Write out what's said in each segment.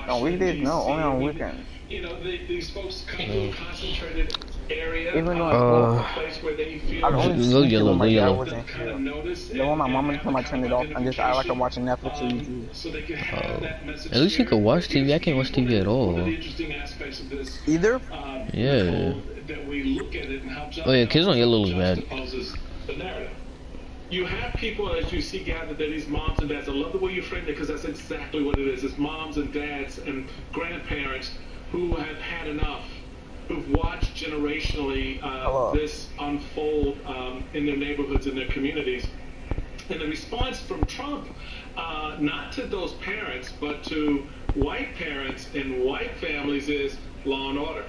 On Washington, weekdays, no, D.C. only I on mean, weekends. you know, these folks come to a concentrated area, Even though it's well, a place where they feel I'd only Go sneak it yellow, when go my dad yellow. them wasn't kind of here. notice Then when my mom would and have come, the I kind turn of it off and just act like I'm identification, watching Netflix or YouTube. so they can have that At message least you shared. can watch TV. I can't watch Here's TV at one of the all. interesting aspects of this, Either? Yeah. Nicole, that we look at it and Oh yeah, kids on yellow look bad. juxtaposes the narrative. You have people, as you see gathered, that these moms and dads. I love the way you framed it because that's exactly what it is. It's moms and dads and grandparents who have had enough, who've watched generationally this unfold in their neighborhoods, in their communities. And the response from Trump, not to those parents, but to white parents and white families is law and order.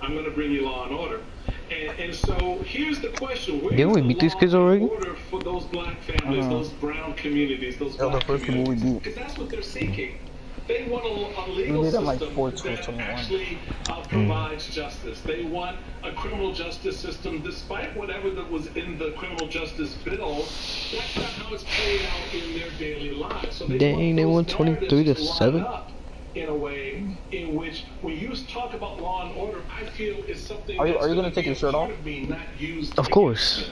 I'm going to bring you law and order. And so here's the question: Didn't we beat these kids already? Order for those black families, those brown communities, those black communities, because that's what they're seeking. They want a legal system that actually provides justice. They want a criminal justice system, despite whatever that was in the criminal justice bill. That's not how it's played out in their daily lives. So they won 23-7. In a way in which when you talk about law and order, I feel is something. Are you gonna take your shirt off? Of course.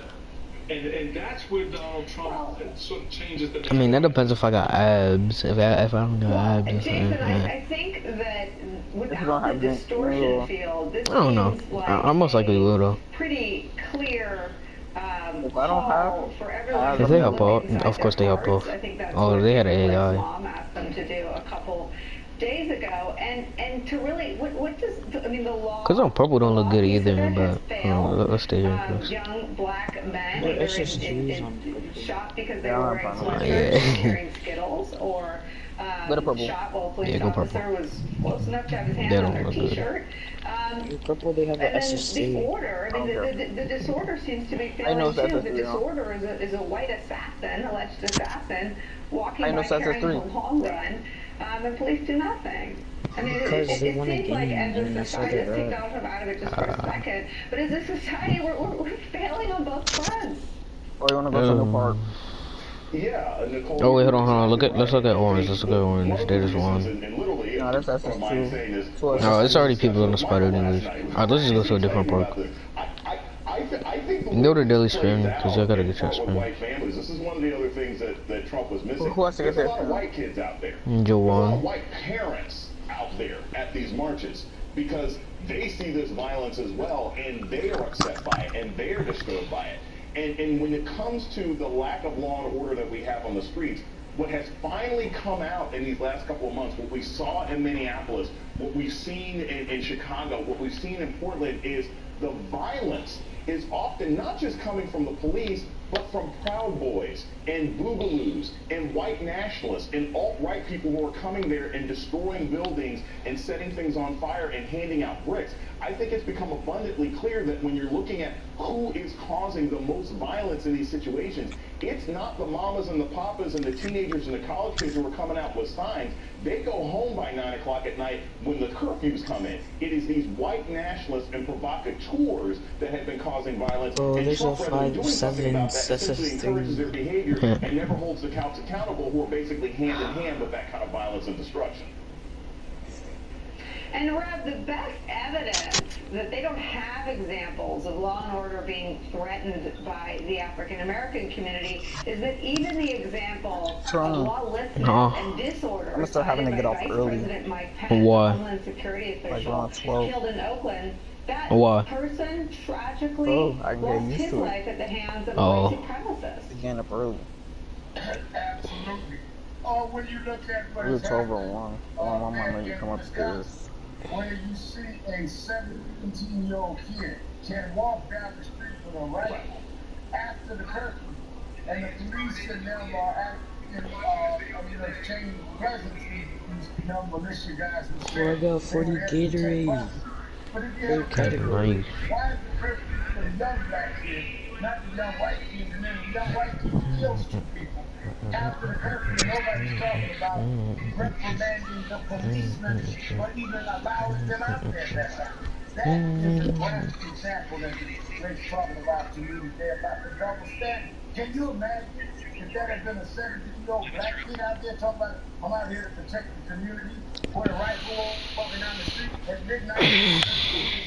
And that's where Donald Trump sort of changes the. I mean, that depends if I got abs. If I don't got abs, Jason, I think that without the distortion field, this I don't know. Like I most likely will though. Pretty clear. If I don't have, if they help out, of course they help both. Oh, they had an AI. Mom asked them to do a couple days ago, and to really, what does, I mean, the law... Because on purple don't look good either, but let's stay here first. Young black men either shot because they were wearing sweatshirts yeah. carrying Skittles, or shot while a police officer was close enough to have his hand on their t-shirt. Purple, they have the SSC. The order, I mean, the disorder seems to be failing too. The disorder is a white assassin, alleged assassin, walking by carrying a long gun. The police do nothing. I mean, it seems like as a society, let's take Donald Trump out of it just for a second, but as a society, we're failing on both fronts. Or you wanna go to the park? Yeah, Nicole. Oh wait, hold on. Let's look at orange. Let's look at orange. They just won. No, that's SS2. No, it's already people in the spider anyways. Alright, let's just go to a different park. You go to Daily Spin, because I gotta get your spin. This is one of the other things that Trump was missing. Who has to get There's a lot of white kids out there. Joe There's a lot Wan. of white parents out there at these marches because they see this violence as well, and they are upset by it, and they are disturbed by it. And when it comes to the lack of law and order that we have on the streets, what has finally come out in these last couple of months, what we saw in Minneapolis, what we've seen in Chicago, what we've seen in Portland is the violence is often not just coming from the police, but from Proud Boys and Boogaloos and white nationalists and alt-right people who are coming there and destroying buildings and setting things on fire and handing out bricks. I think it's become abundantly clear that when you're looking at who is causing the most violence in these situations, it's not the mamas and the papas and the teenagers and the college kids who are coming out with signs. They go home by 9 o'clock at night when the curfews come in. It is these white nationalists and provocateurs that have been causing violence. Oh, and there's Trump, a rather than doing something about that, essentially encourages their behavior and never holds the cops accountable who are basically hand in hand with that kind of violence and destruction. And Rob, the best evidence that they don't have examples of law and order being threatened by the African American community is that even the example of lawlessness and disorder I'm start having to get off Vice early. President Mike Pence, Why? Homeland Security official, like killed in Oakland. That person tragically lost his life at the hands of white supremacists. Getting up early. Absolutely. When you look at what is happening, my mom made me come upstairs. Where you see a 17-year-old kid can walk down the street with a rifle after the curfew, and the police and them are changing presence. These young militia guys. I got 40 Gatorade. Okay, nice. Why is the curfew for the young black kids, not the young white kids, and then the young white kids kill some people? After the curfew, nobody's talking about reprimanding the policemen or even allowing them out there that time. That is the classic example that they're talking about to me today about the double standard. Can you imagine if that had been a 17-year-old black kid out there talking about, I'm out here to protect the community, with a rifle walking down the street at midnight,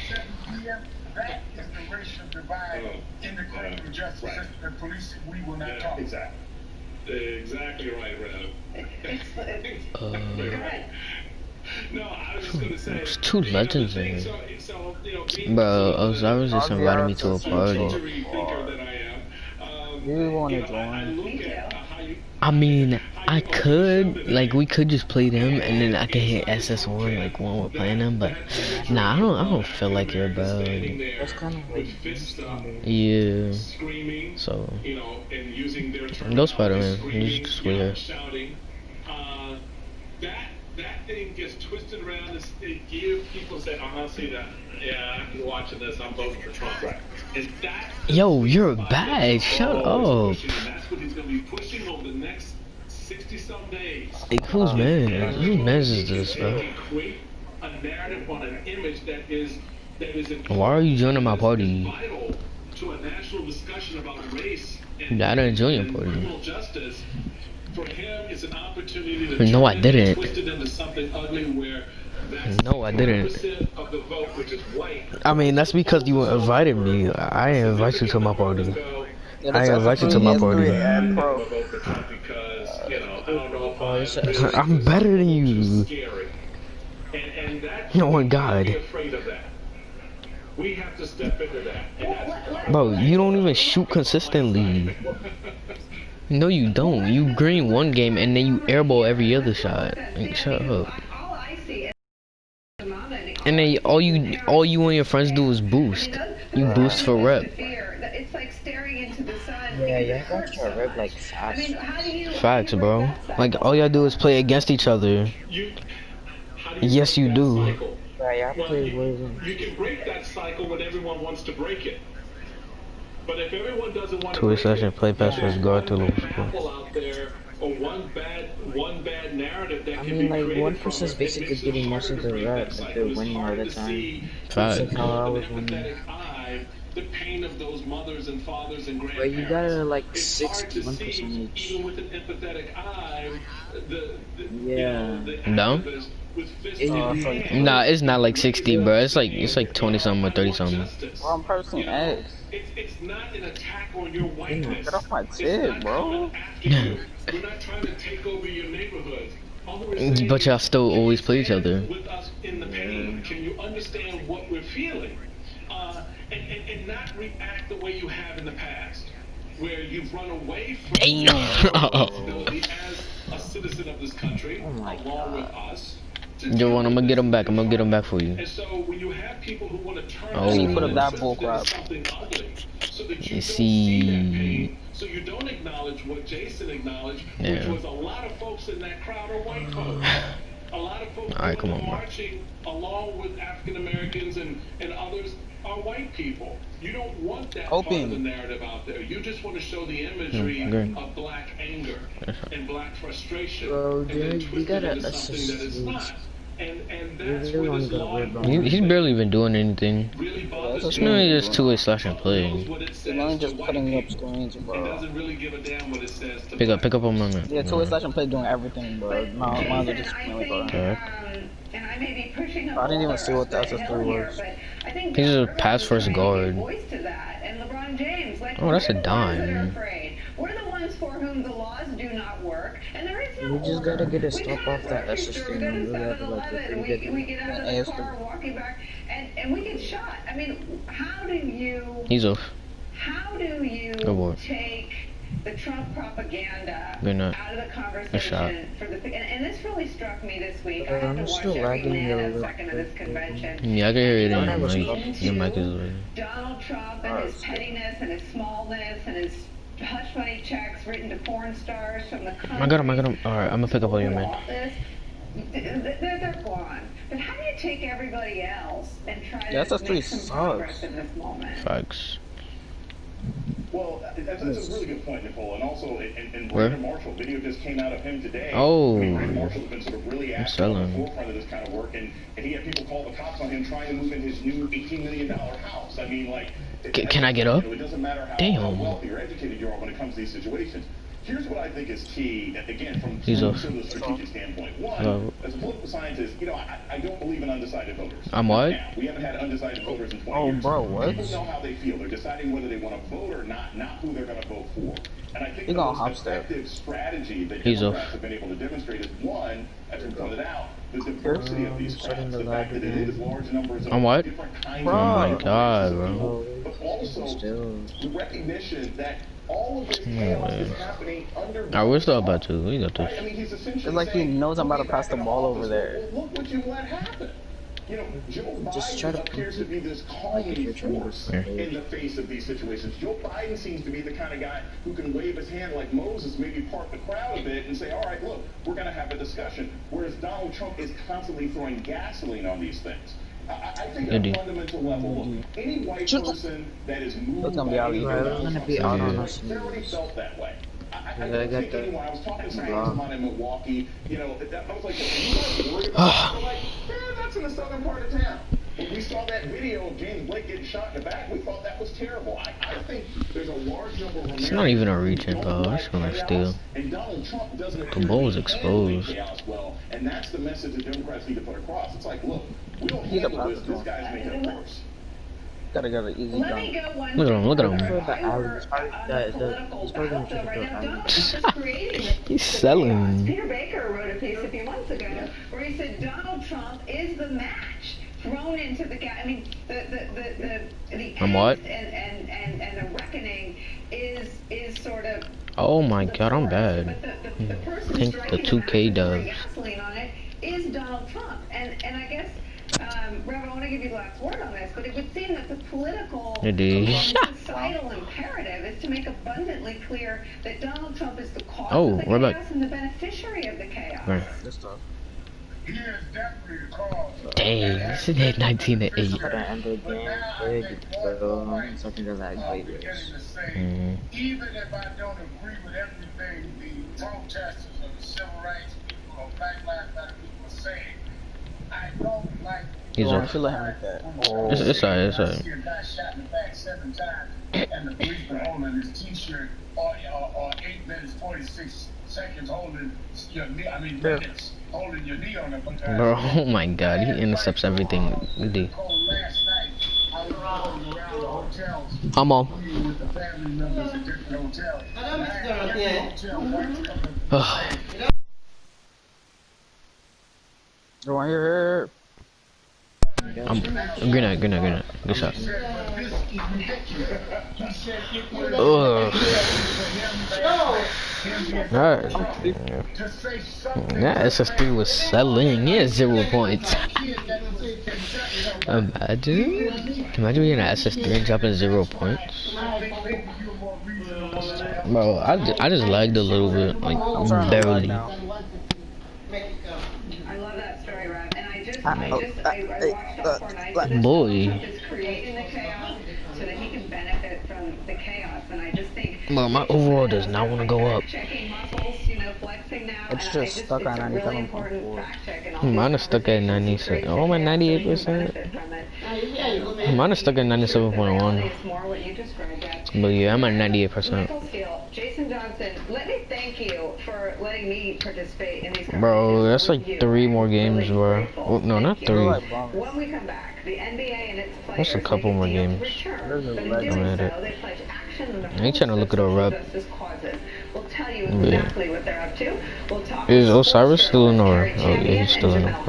7 p.m.? That is the racial divide in the criminal justice system and policing we will not talk about. Exactly right, Rev. Exactly right. No, I was just gonna say. There's two legends in here. Bro, Osiris just invited me to a party. You want to join? I mean, I could, like, we could just play them, and then I could hit ss1, like, when we're playing them, but, nah, I don't feel like it, bro. That's kind of like Yeah. So, no Spider-Man, he's just weird. That thing gets twisted around to give people say, see that. Yeah, I'm watching this, I'm voting for Trump. Right. And yo, you're bad, shut up. That's what he's going to be pushing over the next 60-some days. Like, whose man? Whose man is this, bro? Create a narrative on an image that is why are you joining my party? vital to a national discussion about race I didn't join your party. criminal justice. For him, it's an opportunity to No, I didn't. twist it into something ugly where No, I didn't. 4% of the vote, which is white. I mean, that's because you invited me. I invite you to my party. Yeah, I invite you to my party. Because, you know, I don't know if I'm better than you. scary. And that, Oh my God. be afraid of that. We have to step into that. And that's Bro, you don't even shoot consistently. No, you don't. You green one game and then you airball every other shot. Like, shut up. And then all you and your friends do is boost. You boost for rep. It's like staring into the sun. yeah, y'all got your rep like fast. Facts, bro. Like all y'all do is play against each other. Yes, you do. Right, y'all play Warzone. You can break that cycle when everyone wants to break it. But if everyone doesn't want to Two break session it, play pass versus guard to lose. apple out there, or one bad narrative that I can mean, be like, created one from person's it, basically it makes it getting most harder of to the break rep that if cycle. they're It's winning all harder the to time. see Facts. That's how I was with an winning. empathetic eye the pain of those mothers and fathers and But grandparents. you gotta like It's hard to 61 see, percentage. even with an empathetic eye, the Yeah. No? activists with fists It in would be- hand. Nah, it's not like 60, bro. It's like 20 something or 30 something. Well, I'm pressing X. It's not an attack on your whiteness. Get off my It's tip, not bro. coming after you. We're not trying to take over your neighborhoods. All we're saying But y'all is, still can you always play each stand other. with us in the pain? Can you understand what we're feeling? And not react the way you have in the past, where you've run away from your responsibility as a citizen of this country, along with us. Yo, I'm gonna get him back. I'm gonna get him back for you. And so when you have people who want to turn Oh. this Put up that into bull crap. something ugly, so that you You don't see that see. pain, so you don't acknowledge what Jason acknowledged, which Yeah. was a lot of folks in that crowd are white folks. A lot of folks All right, who come were on, bro. marching along with African Americans and others are white people. You don't want that part of Opium. the narrative out there. You just want to show the imagery agree. of black anger and black frustration, Bro, and then dude, twist you it gotta into something that it's assist not. And You that's really where wanna this go law red ball. enforcement He's barely even doing anything. really That's bothers just me. It's mainly just two-way slash and play. Knows what it You're says only to just white putting up people. screens, It bro. doesn't really give a damn what it says to Pick black up on my man. Yeah, two-way slash and play doing everything, bro. No, mine's are just mainly for Alright. And I may be pushing I didn't even see what the the SS3 hill here, was. but I think He's a Doug pass Rivers first is guard. a voice to that, and LeBron James, like, Oh, that's we're a the ones that are dime. afraid. We're the ones for whom the laws do not work, and there is no We just order. gotta get a We stop have off that grocery SS3 store, we go to and really have to like 7-Eleven, get we get out of the AS3. car, walking back, and we get shot. I mean, how do you Good boy. take the Trump propaganda Good night. out of the shot. conversation for the and this really struck me this week. I I'm had to watch still every lagging a minute little second of this bit. convention. Yeah, I can hear it Thought I in was your up. mic. Your mic is. Donald Trump and his pettiness and his smallness and his hush money checks written to porn stars from the country. I got him. Alright, I'm gonna pick up on you, man. All this, they're gone. But how do you take everybody else and try Yeah, to SS3 make some progress sucks. in this moment? Facts. Well, that's a really good point, Nicole. And also, and Where? Brandon Marshall, video just came out of him today. Oh. I mean, Brandon Marshall has been sort of really I'm active on the selling. forefront of this kind of work, and he had people call the cops on him trying to move in his new $18 million house. I mean, like... Can I get up? It doesn't matter how wealthy or educated you are when it comes to these situations. Here's what I think is key, again, from sort of a strategic standpoint. One, as a political scientist, you know, I don't believe in undecided voters. I'm what? Now, we haven't had undecided voters in 20 years. Oh, bro, what? People know how they feel. They're deciding whether they want to vote or not who they're going to vote for. And I think the most effective strategy that Democrats have been able to demonstrate is, one, as we pointed out, the diversity of these crowds, the fact that it is large numbers of different kinds of... Oh my god, bro. But also, the recognition that all of this chaos is happening under... Alright, we're still about to. We got this. I mean, he's essentially it's like he knows I'm about to pass the ball over there. Well, look what you let happen. You know, Joe Biden appears to be this calming force in the face of these situations. Joe Biden seems to be the kind of guy who can wave his hand like Moses, maybe part the crowd a bit and say, all right, look, we're going to have a discussion. Whereas Donald Trump is constantly throwing gasoline on these things. I think at a fundamental level, look, any white person that is moved by anything they already felt that way. I don't think anyone, I was talking to some friends of mine in Milwaukee, you know, I was like, are you guys worried about it? They're like, that's in the southern part of town. When we saw that video of James Blake getting shot in the back, we thought that was terrible. I think there's a large number of Americans. It's not even a reaching, bro. It's gonna steal. And Donald Trump doesn't the ball is exposed. Chaos well, and that's the message that Democrats need to put across. It's like, look, we don't handle this. This guy's making it worse. Gotta get an easy jump. Look at him, look at him. He's selling. Peter Baker wrote a piece a few months ago where he said Donald Trump is the match thrown into the I mean, the what? And the reckoning is sort of. Oh my god, I'm bad. I think the 2K does. Gasoline on it is Donald Trump, and I guess. Rev, I want to give you the last word on this, but it would seem that the political societal imperative is to make abundantly clear that Donald Trump is the cause of the chaos and the beneficiary of the chaos. Right. He is definitely the cause. Dang, this is at 19 to 8. Even if I don't agree with everything the protesters or the civil rights people or Black Lives Matter people are saying, I don't like. He's I feel like that. It's alright, it's alright. See a guy shot in the back 7 times, and the policeman holding his T-shirt, or 8 minutes 46 seconds holding your knee. I mean, minutes holding your knee on it. Bro, oh my god, he intercepts everything. Last night, I was walking around the hotels. I'm on. With the family members at different hotels. Go on here. I'm green out. Good shot. Ugh. That SS3 was selling. Yeah, 0 points. Imagine being an SS3 and dropping 0 points. Bro, I just lagged a little bit, like barely. I watched all 4 nights. Boy. Is creating the chaos so that he can benefit from the chaos, and I just think. Bro, my overall does not want to go up. Checking muscles, you know, flexing now. It's just stuck on 97.4. Mine is stuck at 97. Oh, my 98%. Mine is stuck at 97.1. But yeah, I'm at 98%. Jason Johnson, let me thank you for letting me participate in these conversations. Bro, that's like 3 more games, bro. Well, no, not 3. When we come back, the NBA and its players That's a couple more games. I ain't trying to look at a rep. We'll tell you exactly what they're up to. We'll talk Is Osiris still in or? Oh yeah, he's still in. About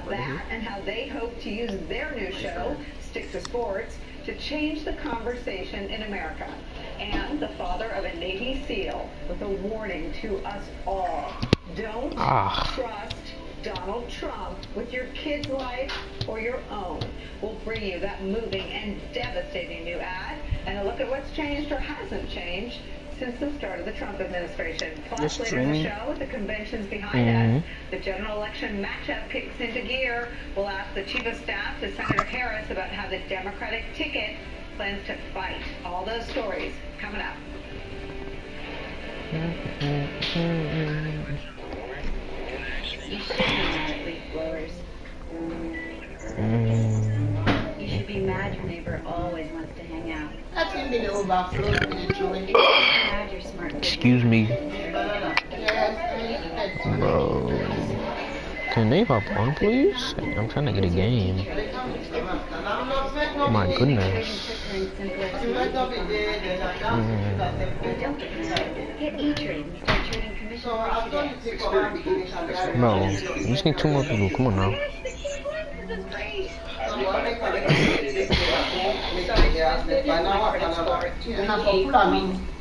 that and how they hope to use their new show, Stick to Sports, to change the conversation in America. And the father of a Navy SEAL with a warning to us all. Don't trust Donald Trump with your kid's life or your own. We'll bring you that moving and devastating new ad and a look at what's changed or hasn't changed since the start of the Trump administration. Plus, later in the show, the conventions behind us, the general election matchup kicks into gear. We'll ask the chief of staff to Senator Harris about how the Democratic ticket plans to fight. All those stories coming up. You should be mad at leaf blowers. You should be mad your neighbor always wants to hang out. That's in the overflow spiritually. You should be mad your smart kid. Excuse me. Yes, Bro. Can they hop on, please? I'm trying to get a game. My goodness. Hit E-Trade and start trading commission. Bro, you just need 2 more people. Come on now.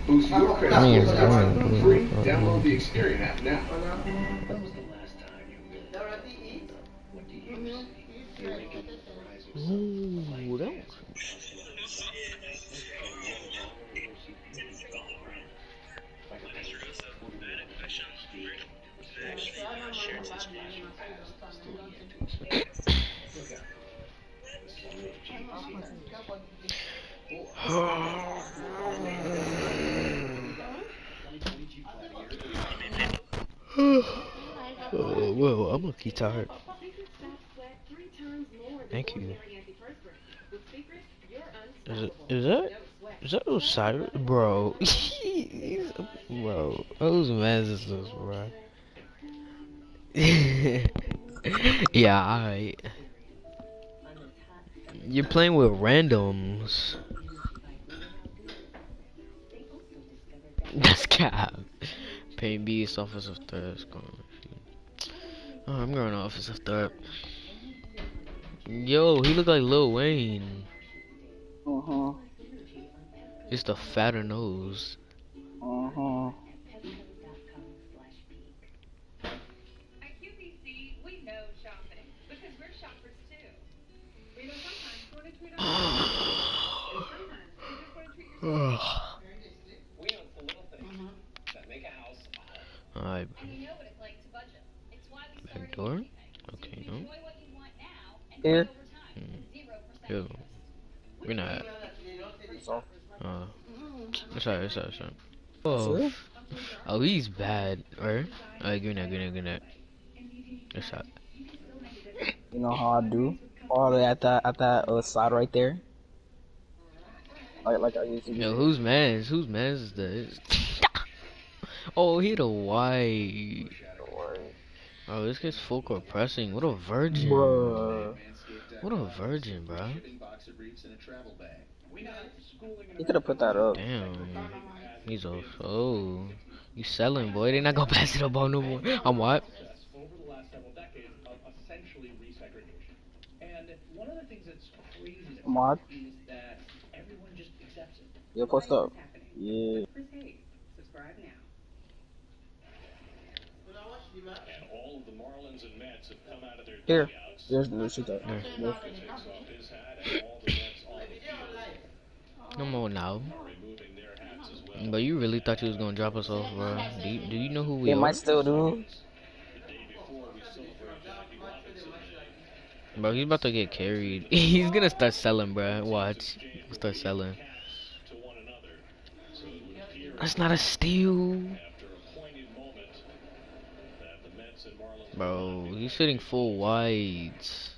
Boost your credit scores for free. Download the Experian app now. Ooh, that was... Oh, well, I'm gonna keep tired. Thank you. Is that Osiris? Bro. Bro. Whose man is this, bro? Yeah, alright. You're playing with randoms. That's cap. Pain B, Office of Third. Oh, I'm going to Office of Third. Yo, he look like Lil Wayne. It's the fatter nose. Alright. Back door? Okay, no. Here. Yo. We're not. Sorry. Oh. Oh, he's bad. Or? Alright, give me that. Good shot. You know how I do? All at that side right there. Like I used to do. Yo, whose man's is this? Oh, he the white. Oh, this guy's full court pressing. What a virgin. Bruh. What a virgin, bro. He could have put that up. Damn. He's off. Oh. You selling, boy. They not gonna pass it up on no more. I'm what? Mod. Yeah, post up. Yeah. Here. There's no shit that. No more now. But you really thought you was gonna drop us off, bro? Do you know who we They are? might still do. Bro, he's about to get carried. He's gonna start selling, bro. Watch. He'll start selling. That's not a steal. Bro, he's shooting full wides.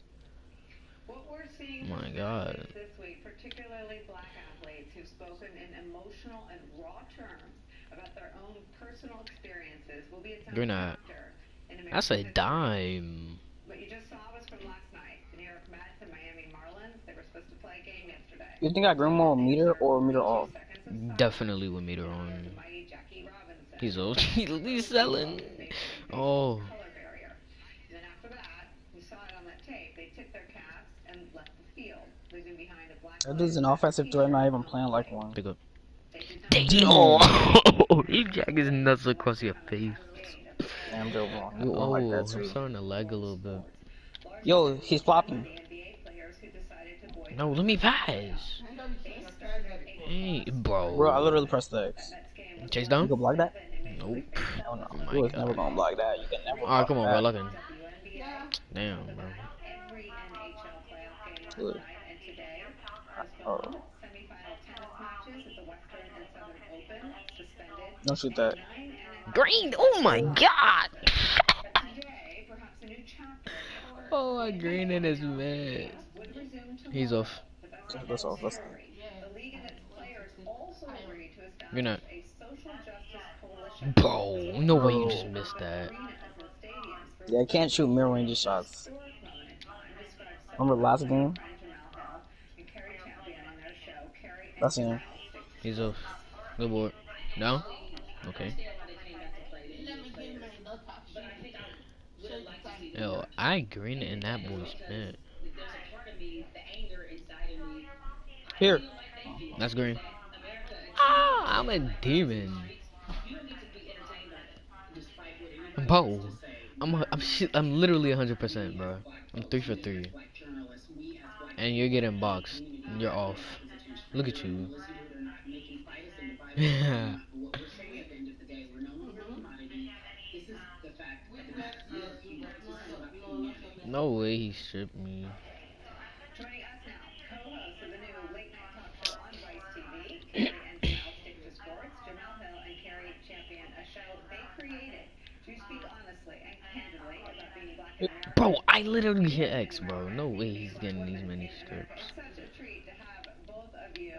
My God. This week, particularly black athletes who've spoken in emotional and raw terms about their own personal experiences will be a You're not. That's a dime. What you just saw was from last night. The New York Mets and Miami Marlins, they were supposed to play a game yesterday. You think I grew more meter or meter off? Definitely with meter on. He's old. He's selling. Oh. That dude's an offensive threat, not even playing like one. Pick up. Damn! He jack his nuts across your face. Damn, they're wrong. You Oh, like that I'm too. starting to lag a little bit. Yo, he's flopping. No, let me pass. Hey, bro. Bro, I literally pressed X. Chase You down? can block that? Nope. Hell no. Oh my You was God. never gonna block that. You can never. Alright, come on, block bro. that. Looking. Damn, bro. Good. semifinal tennis matches at the Western and Southern Open suspended. Don't shoot that. 9 Green. Oh my god. But today, perhaps a new chapter in the effort. Oh my green in his man. Would resume He's tomorrow. off. But that's So not the that's whole all. That's story. The league and its players also agreed to You're not. establish a social justice coalition. Bro, no way you just bro. missed that. Arenas and stadiums for Yeah, I can't shoot mirror range the shots. historic moment in time described so Remember the well last by our game? friend Jamal Hill and Carrie Champion in their show Carrie and That's him. Jamal Stick to He's off. Sports. Good board. No? Okay. Yo, I green in that boy's man. Here. That's green. Ah, I'm a demon. Bro, I'm literally 100%, bro. I'm 3 for 3. And you're getting boxed. You're off. Look at you. Yeah. No way he stripped me. Joining us now, co-hosts of the new late night talk show on Vice TV, Carrie and Jamal Stick to Sports, Jamal Hill and Carrie Champion, a show they created to speak honestly and candidly about being black in America. Bro, I literally hit X, bro. No way he's getting these many strips. It's such a treat to have both of you.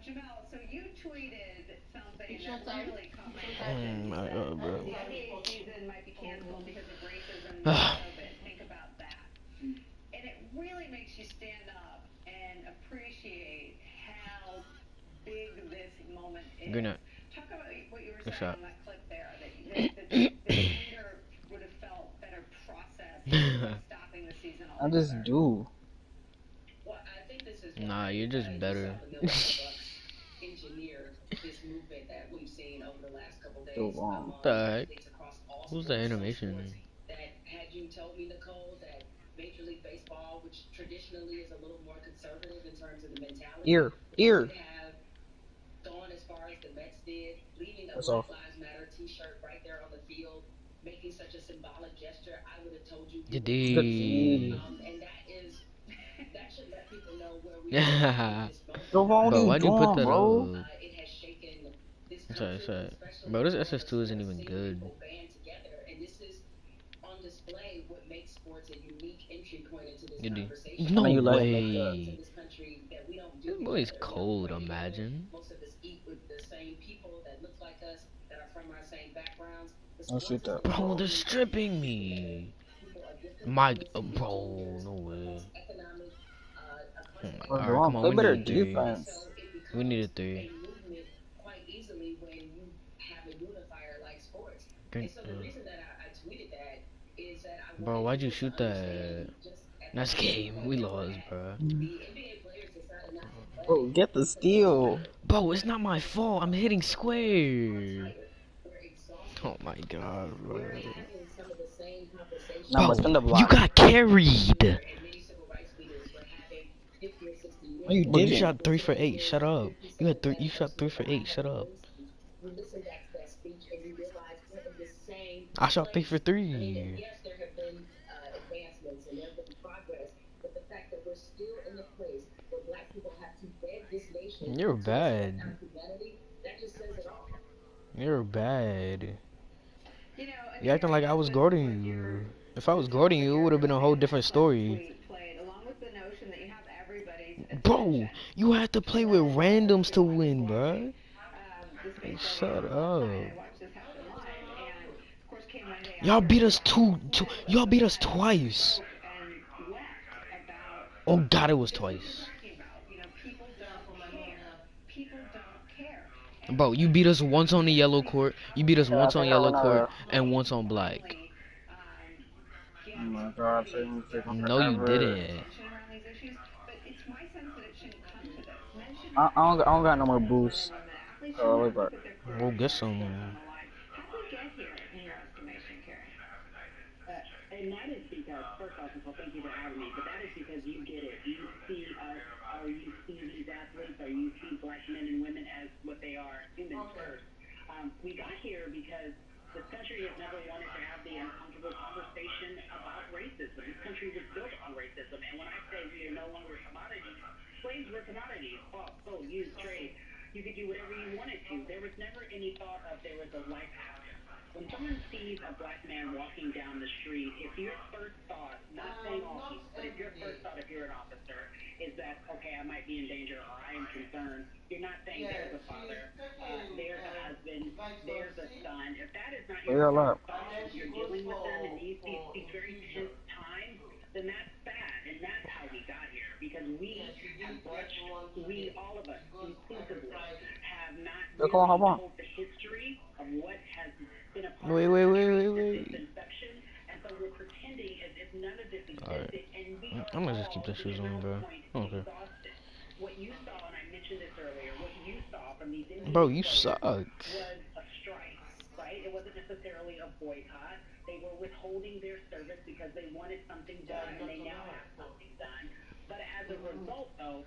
Jamal, so you tweeted something that really caught my attention. My God, bro. The NBA season might be canceled because of racism and COVID. Think about that. And it really makes you stand up and appreciate how big this moment is. Good night. Talk about what you were Good saying shot. on that clip there, that the anger would have felt better processed stopping the season I altogether. just do. Nah, you're just better. So wrong. What the heck? Who's the animation? Ear. Ear. That's off. You Good. did. Bro, what Bro, are you why'd you put doing, that bro? up? Sorry. Bro, this SS2 isn't even good. You do. No you like way. This boy's cold, imagine. Don't shoot that. Bro, they're stripping me. My, bro, no way. Alright, come on, Play we better need a 3. defense. We need a 3. Bro, why'd you shoot that? That's game. We lost, bro. Bro, get the steal. Bro, it's not my fault. I'm hitting square. Oh my god, bro. Nah, but spin the block. You got carried. No, you Bro, you didn't. shot 3 for 8. Shut up. You shot 3 for 8. Shut up. I shot 3 for 3. You're bad. You're bad. You acting like I was guarding you. If I was guarding you, it would have been a whole different story. Bro, you have to play with randoms to win, bro. Hey, shut up. Y'all beat us y'all beat us twice. Oh god, it was twice. Bro, you beat us once on the yellow court. You beat us once on yellow court and once on black. Oh my god, No, you didn't. I don't got no more boosts. Oh, but We'll get some. And that is because, first off, well, thank you for having me, but that is because you get it. You see us, or you see these athletes, or you see black men and women as what they are, humans first. We got here because This country has never wanted to have the uncomfortable conversation about racism. This country was built on racism. And when I say we are no longer commodities, slaves were commodities. Bought, sold, used, trade. You could do whatever you wanted to. There was never any thought of there was a life after. When someone sees a black man walking down the street, if your first thought, not saying all people, but if your first thought, if you're an officer, is that, okay, I might be in danger or I am concerned, you're not saying there's a father, there's a husband, there's a son. If that is not your Where y'all first up? thought as you're dealing with them in these very tense times, then that's sad, and that's how we got here. Because we have brushed, we, all of us, inclusively, have not Look on, hop really on. told the history of what has been a part Wait, of the wait, wait, country wait, since its wait. inception, and so we're pretending as if none of this Alright. existed, and we are I'm gonna just keep all, the to shoes on, Jamel's bro. point, Okay. exhausted. What you saw, and I mentioned this earlier, what you saw from these Bro, NBA you players suck. was a strike, right? It wasn't necessarily a boycott. They were withholding their service because they wanted something done, and they now have something done. But as a result, though,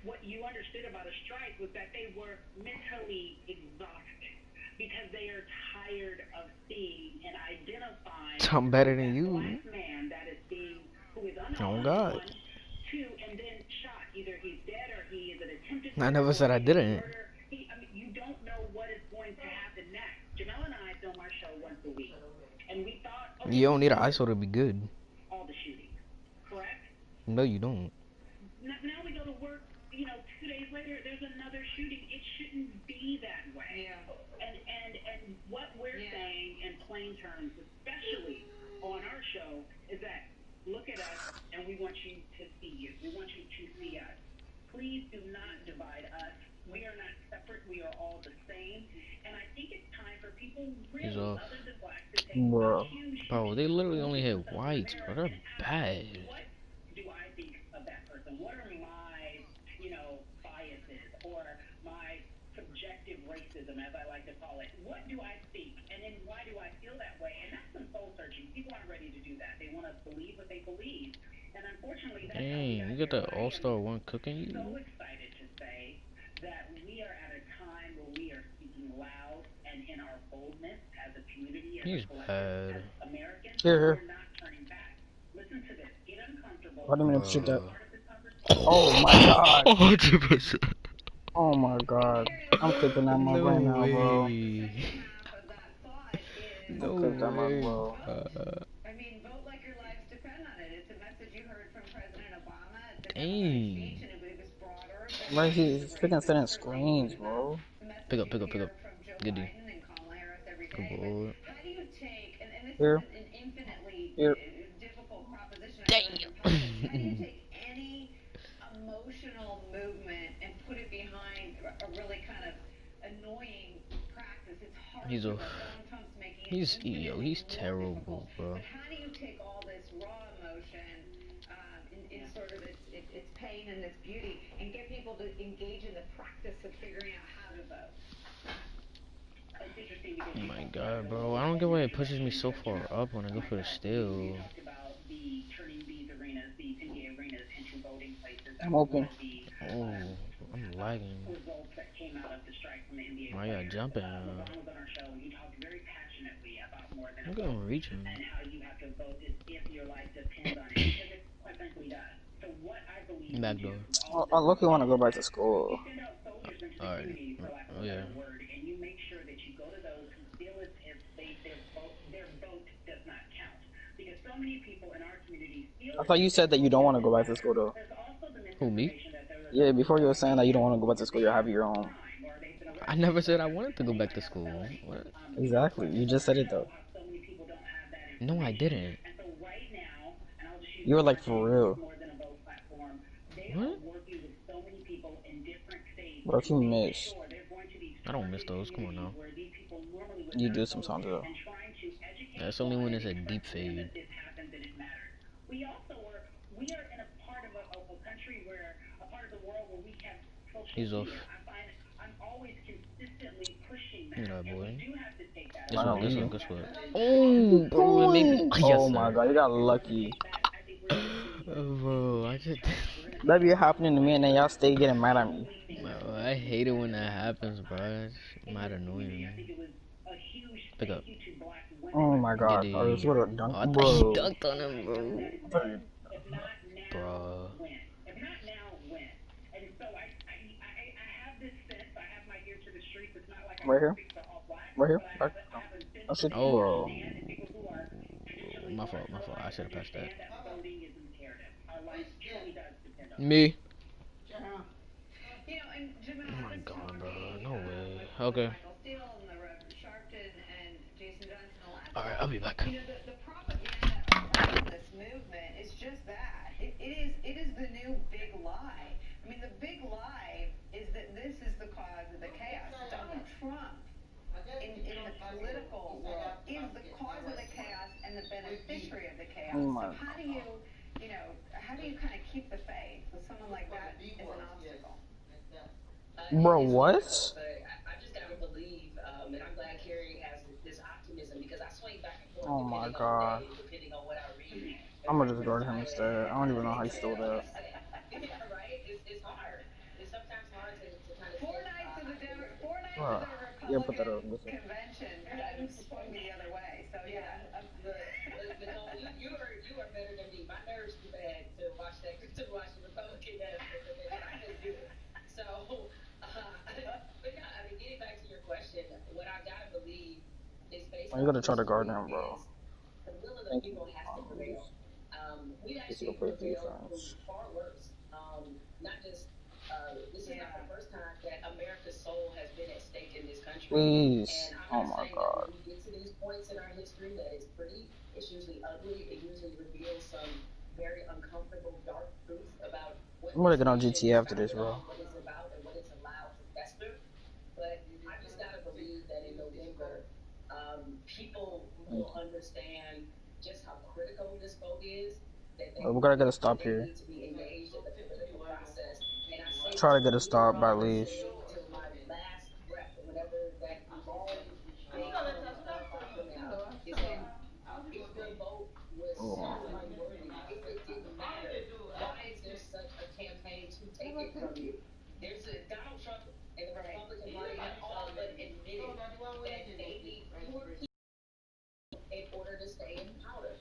what you understood about a strike was that they were mentally exhausted because they are tired of seeing and identifying I'm better than that you. black man that is being, who is Oh unarmed, God. one, two, and then shot. Either he's dead or he is an attempted I murder never or said I it is didn't. murder. I mean, you don't know what is going to happen next. Jamel and I film our show once a week, and we thought, okay, You don't need an ISO to be good. all the shootings, correct? No, you don't. Now we go to work, 2 days later, there's another shooting. It shouldn't be that way. Yeah. And what we're saying in plain terms, especially on our show, is that look at us and we want you to see you. We want you to see us. Please do not divide us. We are not separate. We are all the same. And I think it's time for people really, other than blacks, to take Bro. a huge Bro, they literally only hit whites, bro. They're bad. what do I think of that person? What are my, biases or my subjective racism, as I like to call it? What do I think? And then why do I feel that way? And that's some soul searching. People aren't ready to do that. They want to believe what they believe. And unfortunately, that's how we Dang, got you got here. the But I All-Star am one cooking so you? excited to say that we are at a time where we are speaking loud and in our boldness as a community, as He's a collective, bad. as Americans. Here, We're here. not turning back. Listen to this. Get uncomfortable. What do you mean to shoot that? Bro. Oh my God. 100%. Oh my God. I'm clipping that mug right No now, bro. way. I'm No clipping that mug, way. bro. I mean, vote like your lives depend on it. It's a message you heard from President Obama at the Democratic speech, Dang. and it was broader. Right, he's freaking setting screens, bro. Pick up, pick up, pick up. From Joe Good D. Biden and Kamala Harris every Good day. boy. But how do you take, and this Here. is an infinitely Here. difficult proposition I learned from politics. How do you Damn. take any emotional movement and put it behind a really kind of annoying practice? It's hard He's to off. Donald Trump's making it He's infinitely he's more terrible, difficult. bro. But how do you take all this raw emotion in sort of its pain and its beauty and get people to engage in the practice of figuring out how to vote? Oh my God, bro. I don't get why it pushes me so far up when I go for the steal. I'm open. Oh, I'm lagging. Why y'all jumping? I'm gonna reach him. Back door. I look, you want to go back to school. Alright. Oh yeah. I thought you said that you don't want to go back to school, though. Who, me? Yeah, before you were saying that you don't want to go back to school, you're having your own. I never said I wanted to go back to school. What? Exactly. You just said it, though. No, I didn't. You were like, for real. What? What if you miss? I don't miss those. Come on now. You do sometimes, though. That's only when it's a deep fade. We are in a part of a country where, a part of the world where we have social He's off. media. I find I'm always consistently pushing that. Yeah, boy. And we do have to take that. Guess what? Guess what? Guess what? Oh, bro, it made me. Yes, Oh my sir. God, you got lucky. Bro, I just. That be happening to me, and then y'all stay getting mad at me. Bro, I hate it when that happens, bro. It's mad annoying. huge Pick up. thank you to black women Oh my Get god, I the. just would have done, Oh, I thought he bro. dunked on him, bro. I thought you- if not now, Bruh. when? If not now, when? And so I have this sense, I have my ear to the streets. It's not like I Right can here, speak for all black, right here. but Back. I have a sense I that said, they bro. Oh, understand, and people who are traditionally my fault. My fault. I marginalized should have passed that. understand that voting is imperative. Our life truly does depend on it. Me. You know, and Jamal, Oh I my was god, bro. talking No way. with Okay. Michael Steele and the Reverend Sharpton and Jason Johnson last All right. night. I'll be back. You know, the propaganda around this movement is just that. It is the new big lie. I mean, the big lie is that this is the cause of the chaos. Donald Trump, in the political world, is the cause of the chaos and the beneficiary of the Oh chaos. So my. how do you kind of keep the faith with someone like that as an obstacle? Bro, It's what? difficult, but I just gotta believe, and I'm glad Carrie has this optimism because I swing back and forth Oh my depending on the god. day and depending on what I read and I'm where gonna just things guard him are instead. at. I don't even know how And he stole that. like I say, yeah, right? It's hard. It's sometimes hard to kind of stay optimistic. Four nights of Bruh. the Yeah, put that up. Republican Listen. convention kind of swung me the other way. So yeah. Look, Nicole, you are better than me. My nerves too bad to watch that to watch the Republican convention. I couldn't do it. So, but yeah, I mean, getting back to your question, what I gotta believe is based I'm on gonna try to guard history him, bro. is the will of the Thank you. people has to prevail. We've Let's go actually play prevailed through defense. far worse. Not just this is not the Yeah. first time that America's soul has been at stake in this country. Please. And I'm Oh not my saying that when god. we get to these points in our history that it's pretty. It's usually ugly. It usually reveals some very uncomfortable, dark truths about what I'm gonna this get on nation GTA is after this, founded bro. on, what it's about, and what it's allowed to fester. But I just gotta believe that in November, people Thank will understand just how critical this vote is, that you. We gotta get a that stop they here. need to be engaged in the political process. And I say Try this to get a literally stop by leash. till my last breath, whenever that long day comes far, far from now, is that if your vote was Oh. so unworthy, if it didn't matter, why is there such a campaign to take it from you? Donald Trump and the Republican Party have all but admitted that they need fewer people in order to stay in power.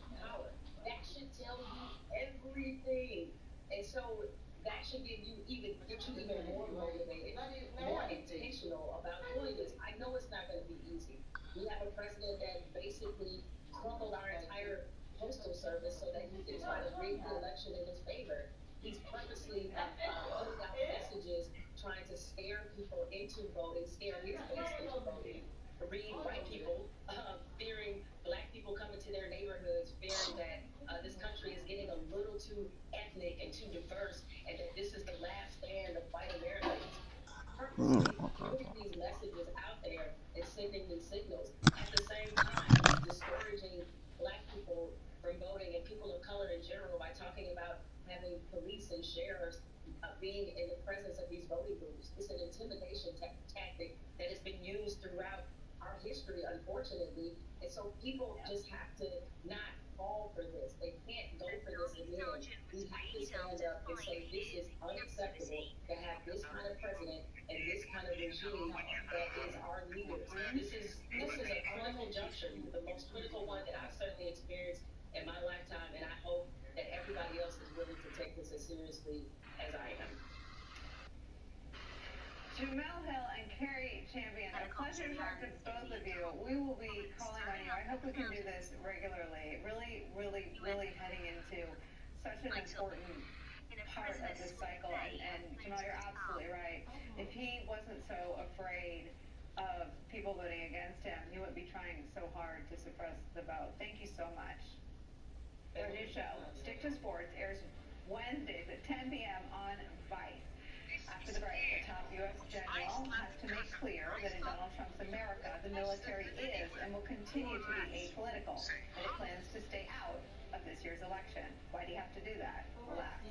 That should tell you everything. And so that should get you even more motivated, more intentional about doing this. I know it's not going to be easy. We have a president that basically crumbled our entire postal service so that he can try to rig the election in his favor. He's purposely putting out messages trying to scare people into voting, scare his base into voting, read white people fearing black people coming to their neighborhoods, fearing that this country is getting a little too ethnic and too diverse, and that this is the last stand of white America. He's purposely putting these messages out there and sending these signals. At the same time, he's discouraging black people from voting and people of color in general by talking about having police and sheriffs being in the presence of these voting booths. It's an intimidation tactic that has been used throughout our history, unfortunately. And so people just have to not fall for this. They can't go for this again. We have to stand up and say this is unacceptable to have this kind of president and this kind of regime that is our leaders. This is a critical juncture, the most critical one that I've certainly experienced in my lifetime, and I hope that everybody else is willing to take this as seriously as I am. Jamel Hill and Carrie Champion, a pleasure to talk to both of you. We will be calling on you. I hope we can do this regularly. Really heading into such an important part of this cycle. And Jamal, you're absolutely right. If he wasn't so afraid of people voting against him, he wouldn't be trying so hard to suppress the vote. Thank you so much. Our new show, Stick to Sports, airs Wednesdays at 10 p.m. on Vice. After the break, a top U.S. general has to make clear that in Donald Trump's America, the military is and will continue to be apolitical, and it plans to stay out of this year's election. Why do you have to do that? We'll ask.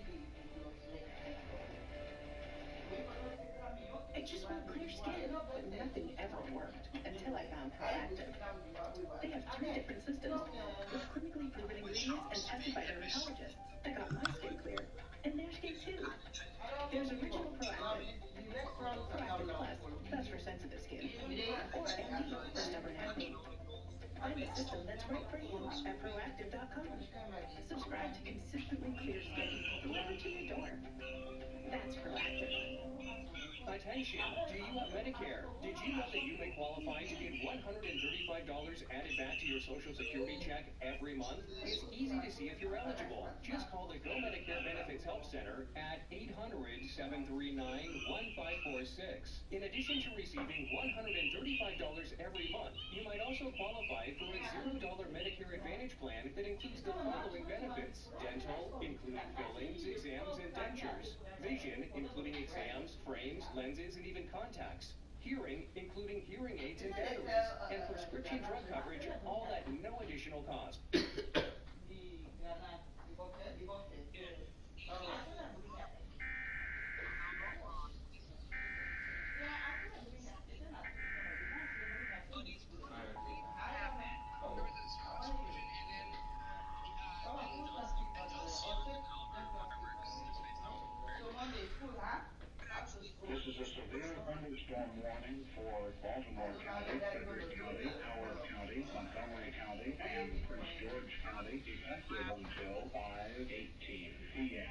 I just want clear skin, but nothing ever worked until I found Proactive. They have 3 different systems with clinically proven ingredients and tested by dermatologists that got my skin clear, and their skin too. There's original Proactive, Proactive Plus, that's for sensitive skin, or MD for stubborn acne. Find the system that's right for you at proactive.com. Subscribe to consistently clear skin delivered to your door. That's Proactive. Attention, do you have Medicare? Did you know that you may qualify to get $135 added back to your Social Security check every month? It's easy to see if you're eligible. Just call the Go Medicare Benefits Help Center at 800-739-1546. In addition to receiving $135 every month, you might also qualify for a $0 Medicare Advantage plan that includes the following benefits: dental, including fillings, exams, and dentures; vision, including exams, frames, lenses, and even contacts; hearing, including hearing aids and batteries; and prescription drug coverage, all at no additional cost. This is a severe thunderstorm warning for Baltimore County, Frederick County, Howard County, Montgomery County, and Prince George County, effective until 5:18 p.m.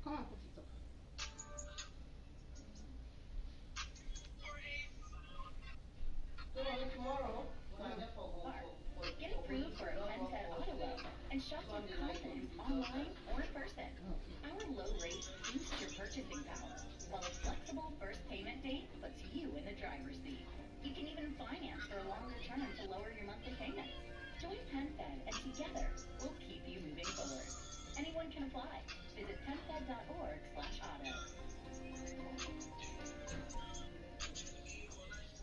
Come on, Potito. Get approved for a PenFed auto loan and shop with confidence online or in person. Our low rates boost your purchasing power, while a flexible first payment date puts you in the driver's seat. You can even finance for a longer term to lower your monthly payments. Join PenFed and together we'll keep you moving forward. Anyone can apply. Visit penfed.org/auto.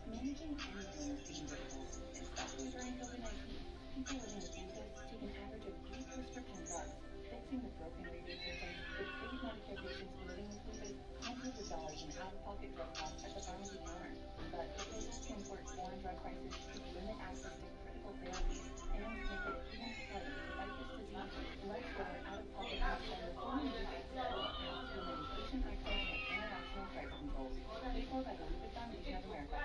Managing anything seems difficult, especially during COVID-19. People living with lupus take an average of 8 prescription drugs. Fixing the broken rebate system could save Medicare patients living with lupus hundreds of dollars in out-of-pocket drug costs at the pharmacy counter. But proposals to import foreign drug prices could limit access to critical therapies and make it even harder to fight this disease. Let's lower out-of-pocket costs by reforming rebates that will pass limiting patient access and international price controls. Paid for by the Lupus Foundation of America.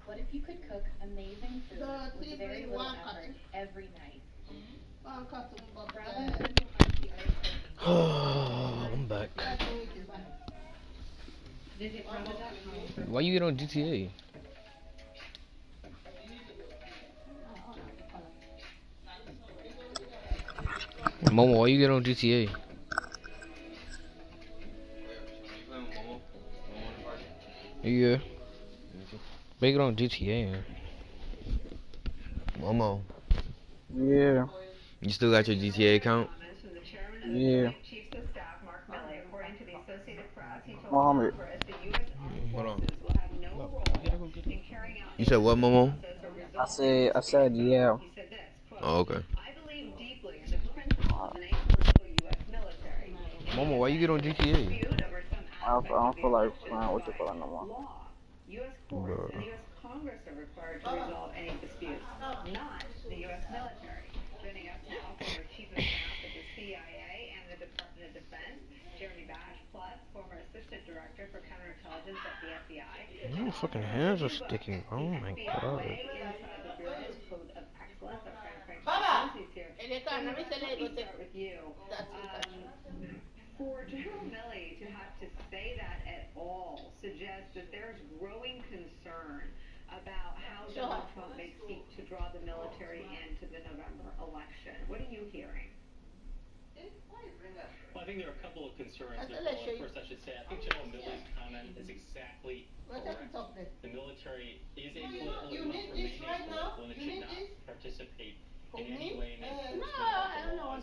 What if you could cook amazing food with very little effort every night? Bravo simplifies the art of cooking. I'm back. Visit bravo.com. Why you get on GTA? Momo, why you get on GTA? Yeah. Why you get on GTA, man? Momo. Yeah. You still got your GTA account? Yeah. Chiefs of Staff Mark Milley, according to the Associated Press, he told Mohammed. Congress the U.S. Armed Hold on. Forces will have no role in carrying out You said what, Momo? I said, yeah. He said this, quote, Oh, okay. I believe deeply in the principles of an apolitical U.S. military. Momo, why you get on GTA? I don't feel like what you call it no more. Law. U.S. courts Bruh. and the U.S. Congress are required to resolve any disputes, not the U.S. military. Joining us now, former Chief of Staff at the CIA and the Department of Defense, Jeremy Bash, plus former Assistant Director for Counterintelligence at the FBI. My fucking hands are sticking. Oh my god. Inside the Bureau's Code of Excellence, our friend Frank Scazzuzzi's here. So let me start with you. For General Milley to have to say that at all suggests that there's growing concern about how Donald Trump may seek to draw the military into the November election. What are you hearing? Well, I think there are a couple of concerns. First, I should say, I think General Milley's comment is exactly correct. The military is apolitical, it must remain apolitical, and it should not participate in any way in the enforcement of the laws.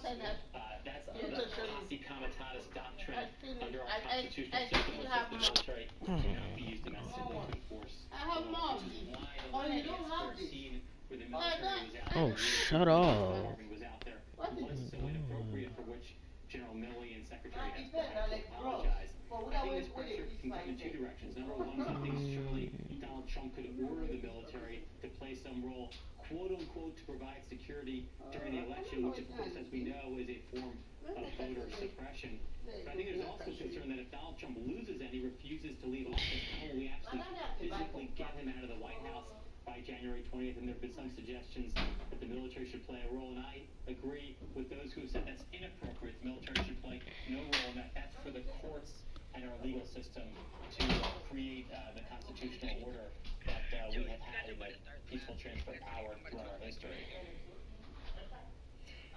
That's the posse comitatus doctrine under our constitutional system, which says the military cannot be used domestically to enforce the law, which is why the last first scene where the military was out there, Oh, shut up. was out there, was so inappropriate, for which General Milley and Secretary Esper had to apologize. I think this pressure can come in two directions. Number one, I think surely Donald Trump could order the military to play some role, quote unquote, to provide security during the election, which of course, as we know, is a form of voter suppression. But I think there's also concern that if Donald Trump loses and he refuses to leave office, how will we actually physically get him out of the White House by January 20th? And there have been some suggestions that the military should play a role, and I agree with those who have said that's inappropriate. The military should play no role in that. That's for the courts and our legal system to create the constitutional order that we have had in the peaceful transfer of power throughout our history.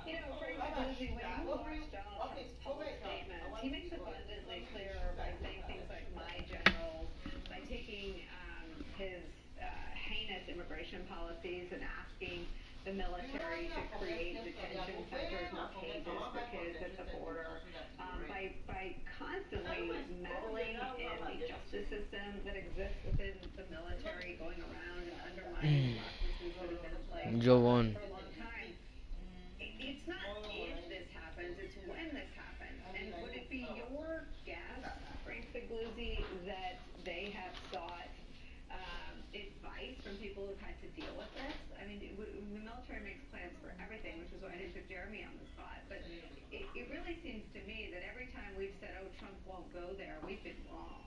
You know, Frank Nicolucci, when you watch Donald Trump's public statements, he makes abundantly clear by saying things like "my generals," by taking his heinous immigration policies and asking the military to create detention centers and cages for kids at the border, by constantly meddling in the justice system that exists within the military, going around and undermining processes that have been in place Joe won. for a long time. It's not if this happens, it's when this happens. And would it be your guess, Frank Figluzzi, that they have sought advice from people who've had to deal with this? I mean, the military makes plans for everything, which is why I didn't put Jeremy on the spot. But it really seems to me that every time we've said, oh, Trump won't go there, we've been wrong.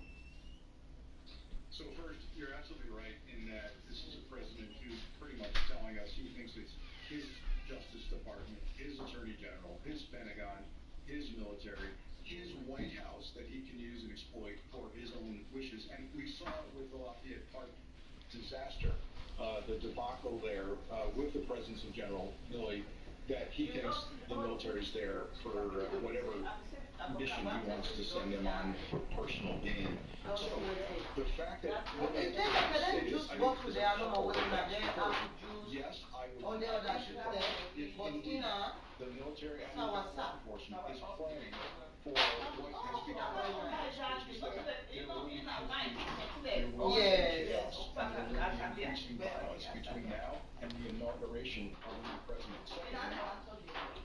So first, you're absolutely right in that this is a president who's pretty much telling us he thinks it's his Justice Department, his Attorney General, his Pentagon, his military, his White House that he can use and exploit for his own wishes. And we saw it with the Lafayette Park disaster, the debacle there with the presence of General Milley, that he thinks the military's there for whatever mission he wants to send them on for personal gain. So the fact that Milley stated, I think, yes, I would be surprised if indeed the military and the law enforcement is planning for what has become obvious, which is that there will be confusion, there will be chaos, and there will be increasing violence between now and the inauguration of the new president. Secondly,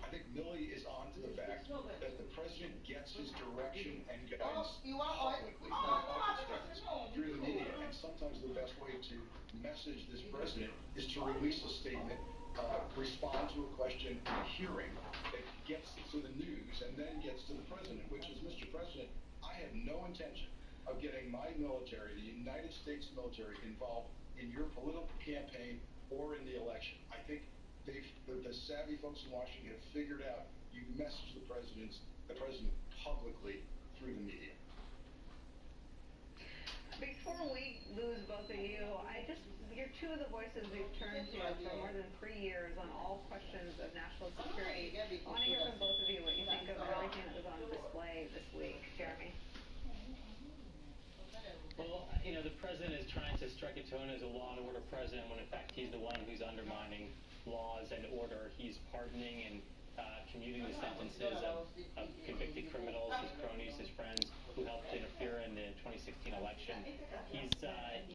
I think Milley is on to the fact that the president gets his direction and guidance publicly through public statements, through the media, and sometimes the best way to message this president is to release a statement, respond to a question in a hearing that gets to the news and then gets to the president, which is, Mr. President, I have no intention of getting my military, the United States military, involved in your political campaign or in the election. I think the savvy folks in Washington have figured out you message the president publicly through the media. Before we lose both of you, you're two of the voices we've turned to for more than 3 years on all questions of national security. I want to hear from both of you what you think of everything that was on display this week. Jeremy? Well, you know, the president is trying to strike a tone as a law and order president when in fact he's the one who's undermining laws and order. He's pardoning and commuting the sentences of convicted criminals, his cronies, his friends who helped interfere in the 2016 election.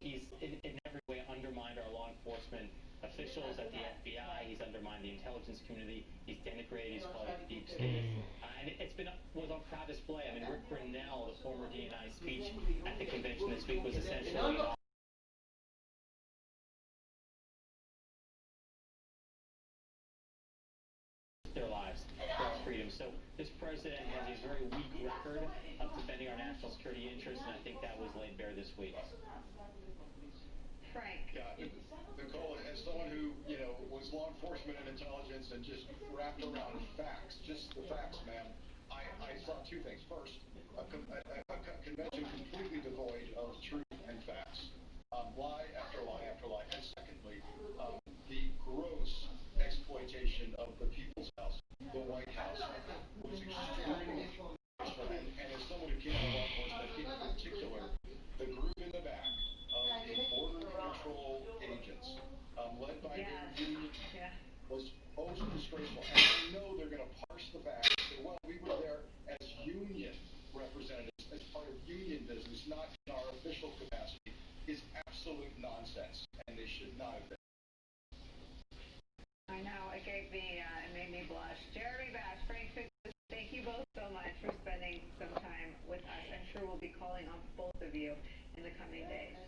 He's in every way undermined our law enforcement officials at the FBI. He's undermined the intelligence community. He's denigrated. He's called it deep state. And was on proud display. I mean, Rick Grinnell, the former DNI speech at the convention this week was essentially their lives for our freedom. So this president has a very weak record of defending our national security interests, and I think that was laid bare this week. Frank. Yeah, Nicole, as someone who, was law enforcement and intelligence and just wrapped around facts, just the facts, ma'am, I saw two things. First, a convention completely devoid of truth and facts. Lie after lie after lie. And secondly, the gross exploitation of the People's House, the White House, was extremely frustrating. And as someone who came from law enforcement, in particular, the group in the back of the Border Patrol agents, led by their union, was most disgraceful. And I know they're going to parse the facts and say, well, we were there as union representatives, as part of union business, not in our official capacity, is absolute nonsense, and they should not have been. I know, it made me blush. Jeremy Bash, Frank Figluzzi, thank you both so much for spending some time with us. I'm sure we'll be calling on both of you in the coming days.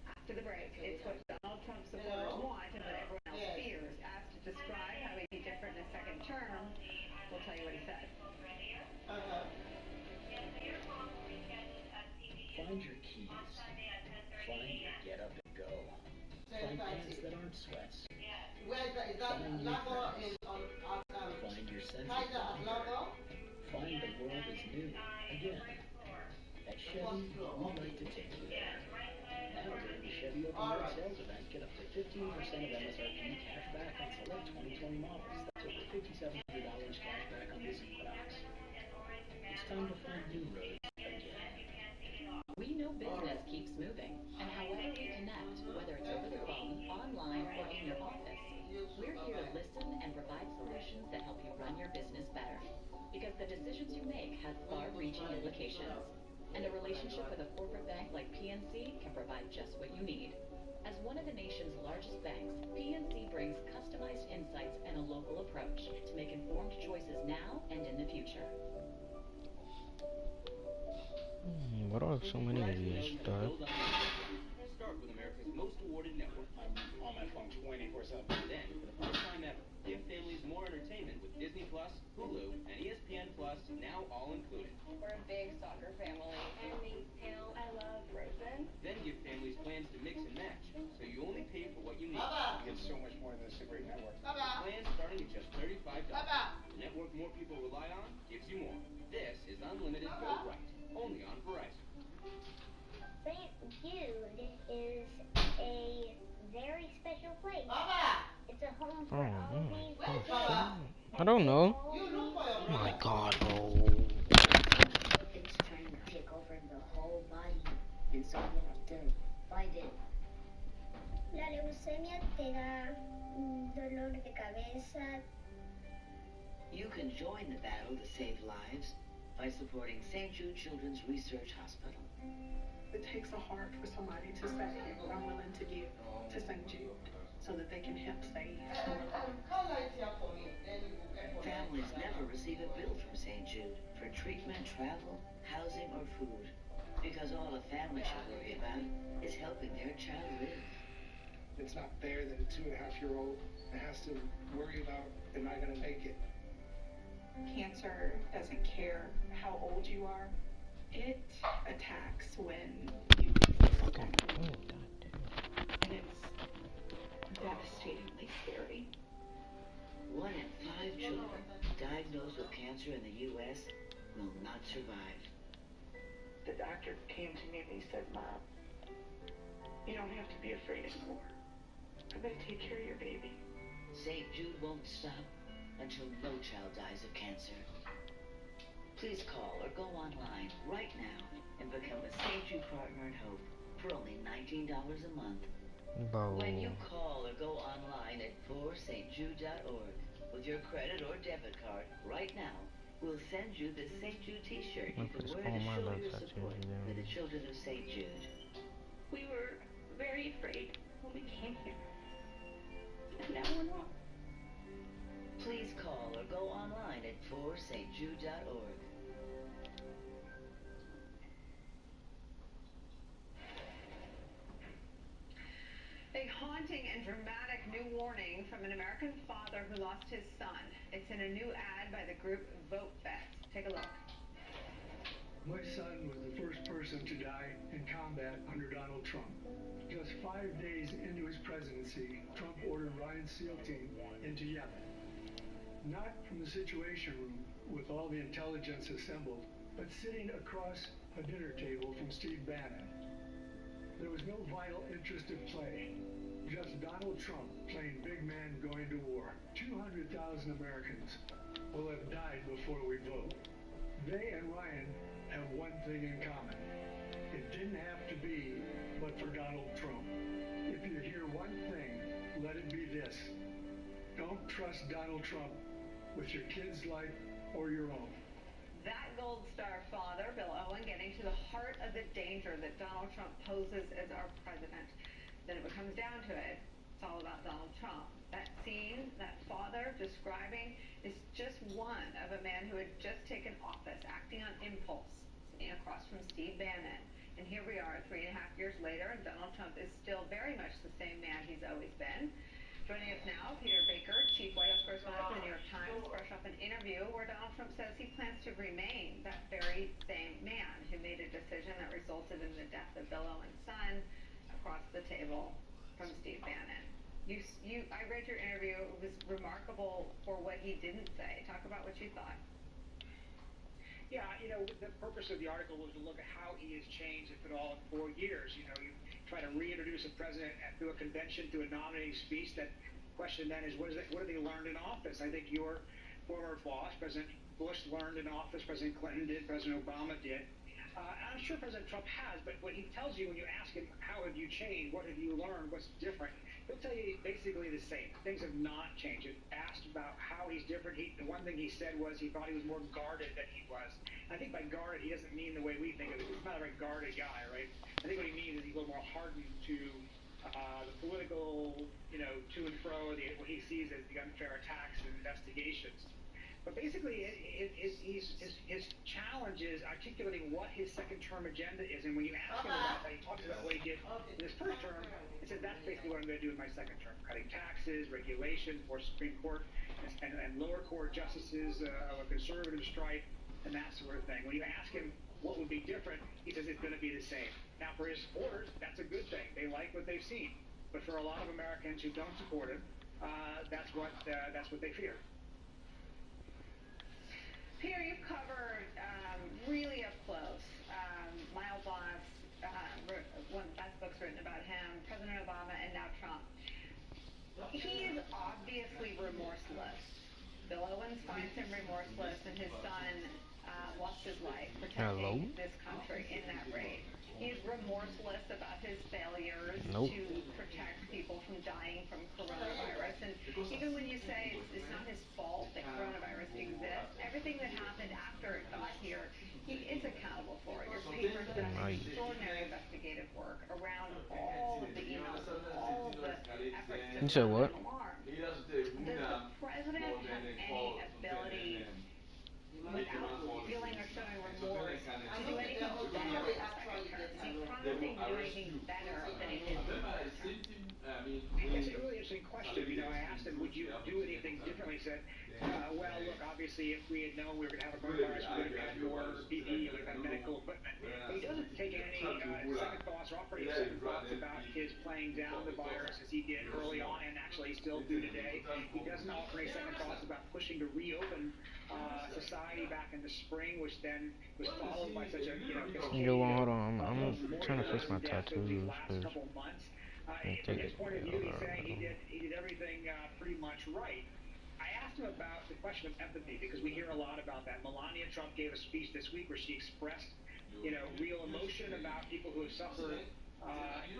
After to the break. It's what Donald Trump supporters want and what everyone else fears. Asked to describe how he'd be different in a second term, we'll tell you what he said. Find your keys. Find your get up and go. Find pants that aren't sweats. Find your friends. Find your sense of wonder. Find the world is new again. At Chevy, we like to take you there. Now during the Chevy Open Road Sales Event, get up to 15% of MSRP cash back on select 2020 models. That's over $5,700 cash back on this Equinox. It's time to find new roads again. We know business keeps moving, and however we connect, whether it's over the phone, online, or in your office, we're here to listen and provide solutions that help you run your business better. Because the decisions you make have far-reaching implications. And a relationship with a corporate bank like PNC can provide just what you need. As one of the nation's largest banks, PNC brings customized insights and a local approach to make informed choices now and in the future. What are so many of these stuff? Start with America's most awarded network. I'm on my phone 24/7. Then, for the first time ever, give families more entertainment with Disney Plus, Hulu, and ESPN Plus, now all included. We're a big soccer family. Handmaid's Tale. I love Frozen. Then give families plans to mix and match, so you only pay for what you need. You get so much more than this a great network. Plans starting at just $35. The network more people rely on gives you more. This is unlimited Go Right, only on Verizon. St. Jude is a very special place. It's a home for all these I don't know. Oh my god, bro. It's trying to take over the whole body, and so we have to fight it. La leucemia te da dolor de cabeza. You can join the battle to save lives by supporting St. Jude Children's Research Hospital. It takes a heart for somebody to say, I'm willing to give to St. Jude so that they can help save more lives. Families never receive a bill from St. Jude for treatment, travel, housing, or food, because all a family should worry about is helping their child live. It's not fair that a 2.5-year-old has to worry about, am I going to make it? Cancer doesn't care how old you are. It attacks when you and it's devastatingly scary. 1 in 5 children diagnosed with cancer in the U.S. will not survive. The doctor came to me and he said, Mom, you don't have to be afraid anymore. I'm going to take care of your baby. St. Jude won't stop until no child dies of cancer. Please call or go online right now and become a St. Jude Partner in Hope for only $19 a month. Bro. When you call or go online at forstjude.org with your credit or debit card right now, we'll send you the St. Jude t-shirt you can wear to show your support for the children of St. Jude. We were very afraid when we came here. And now we're not. Please call or go online at forstjude.org. A haunting and dramatic new warning from an American father who lost his son. It's in a new ad by the group Vote Vets. Take a look. My son was the first person to die in combat under Donald Trump. Just 5 days into his presidency, Trump ordered Ryan's SEAL team into Yemen. Not from the Situation Room with all the intelligence assembled, but sitting across a dinner table from Steve Bannon. There was no vital interest at play. Just Donald Trump playing big man going to war. 200,000 Americans will have died before we vote. They and Ryan have one thing in common. It didn't have to be but for Donald Trump. If you hear one thing, let it be this. Don't trust Donald Trump with your kid's life or your own. That Gold Star father, Bill Owen, getting to the heart of the danger that Donald Trump poses as our president. Then it comes down to it, it's all about Donald Trump. That scene, that father describing, is just one of a man who had just taken office, acting on impulse, sitting across from Steve Bannon. And here we are 3.5 years later, and Donald Trump is still very much the same man he's always been. Joining us now, Peter Baker, Chief White House Correspondent for the New York Times, fresh off an interview where Donald Trump says he plans to remain that very same man who made a decision that resulted in the death of Bill Owens' son across the table from Steve Bannon. I read your interview. It was remarkable for what he didn't say. Talk about what you thought. Yeah, the purpose of the article was to look at how he has changed, if at all, in 4 years. You try to reintroduce a president through a convention, through a nominating speech. That question then is, what have they learned in office? I think your former boss, President Bush, learned in office. President Clinton did. President Obama did. I'm sure President Trump has, but what he tells you when you ask him, how have you changed? What have you learned? What's different? He'll tell you basically the same. Things have not changed. If asked about how he's different, the one thing he said was he thought he was more guarded than he was. I think by guarded, he doesn't mean the way we think of it. He's not a very guarded guy, right? I think what he means is he's a little more hardened to the political, to and fro, what he sees as the unfair attacks and investigations. But basically, his challenge is articulating what his second-term agenda is. And when you ask him about that, he talks about what he did in his first term. He says, that's basically what I'm going to do in my second term. Cutting taxes, regulations, more Supreme Court and lower court justices of a conservative stripe, and that sort of thing. When you ask him what would be different, he says it's going to be the same. Now, for his supporters, that's a good thing. They like what they've seen. But for a lot of Americans who don't support him, that's what they fear. Peter, you've covered really up close Miles Boss, one of the best books written about him, President Obama, and now Trump. He is obviously remorseless. Bill Owens finds him remorseless, and his son lost his life protecting this country in that raid. He's remorseless about his failures to protect people from dying from coronavirus. And even when you say it's not his fault that coronavirus exists, everything that happened after it got here, he is accountable for it. Your paper's done extraordinary investigative work around all of the emails and all of the efforts to sound an alarm. Does the president have any ability, without feeling or showing remorse, to do anything better in the second term? Is he promising to do anything better than he did in the first term? It's a really interesting question. I asked him, would you do anything differently? He said, well, look, obviously, if we had known we were going to have a coronavirus, we would have had more PPE, we would have had medical equipment. But he doesn't take any second thoughts or offer any second thoughts about his playing down the virus as he did early on, and actually still do today. He doesn't offer any second thoughts about pushing to reopen society back in the spring, which then was followed by such a hold on. I'm trying to fix my tattoos. Couple months. From his point of view, he's saying he did everything pretty much right. I asked him about the question of empathy, because we hear a lot about that. Melania Trump gave a speech this week where she expressed, real emotion about people who have suffered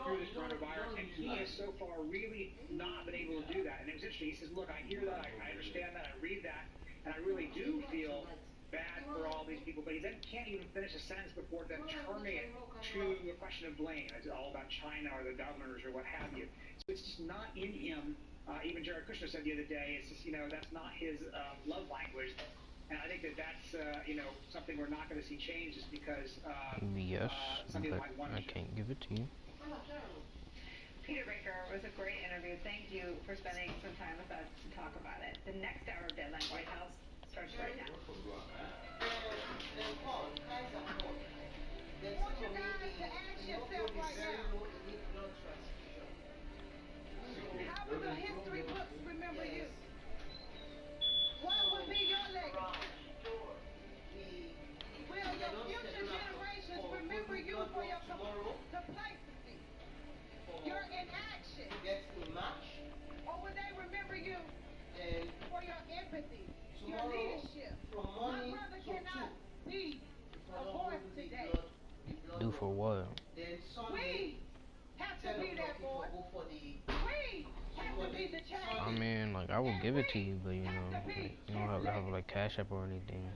through this coronavirus, and he has so far really not been able to do that. And it was interesting. He says, look, I hear that, I understand that, I read that, and I really do feel bad for all these people, but he then can't even finish a sentence before then turning it to a question of blame. It's all about China or the governors or what have you. So it's just not in him. Even Jared Kushner said the other day, it's just, that's not his love language. And I think that's, something we're not going to see change just because some people might want to. I can't give it to you. Peter Baker, it was a great interview. Thank you for spending some time with us to talk about it. The next hour of Deadline White House starts right now. Paul, Kaiser Paul. I want you guys to ask yourself right now. How will the history books remember you? What will be your legacy? Will your future generations remember you for your complacency, your inaction? Or will they remember you for your empathy, your leadership? My brother cannot be a voice today. Do for what? We have to be that voice. We have to be the change. I mean, I will give it to you, but you don't have to have Cash App or anything.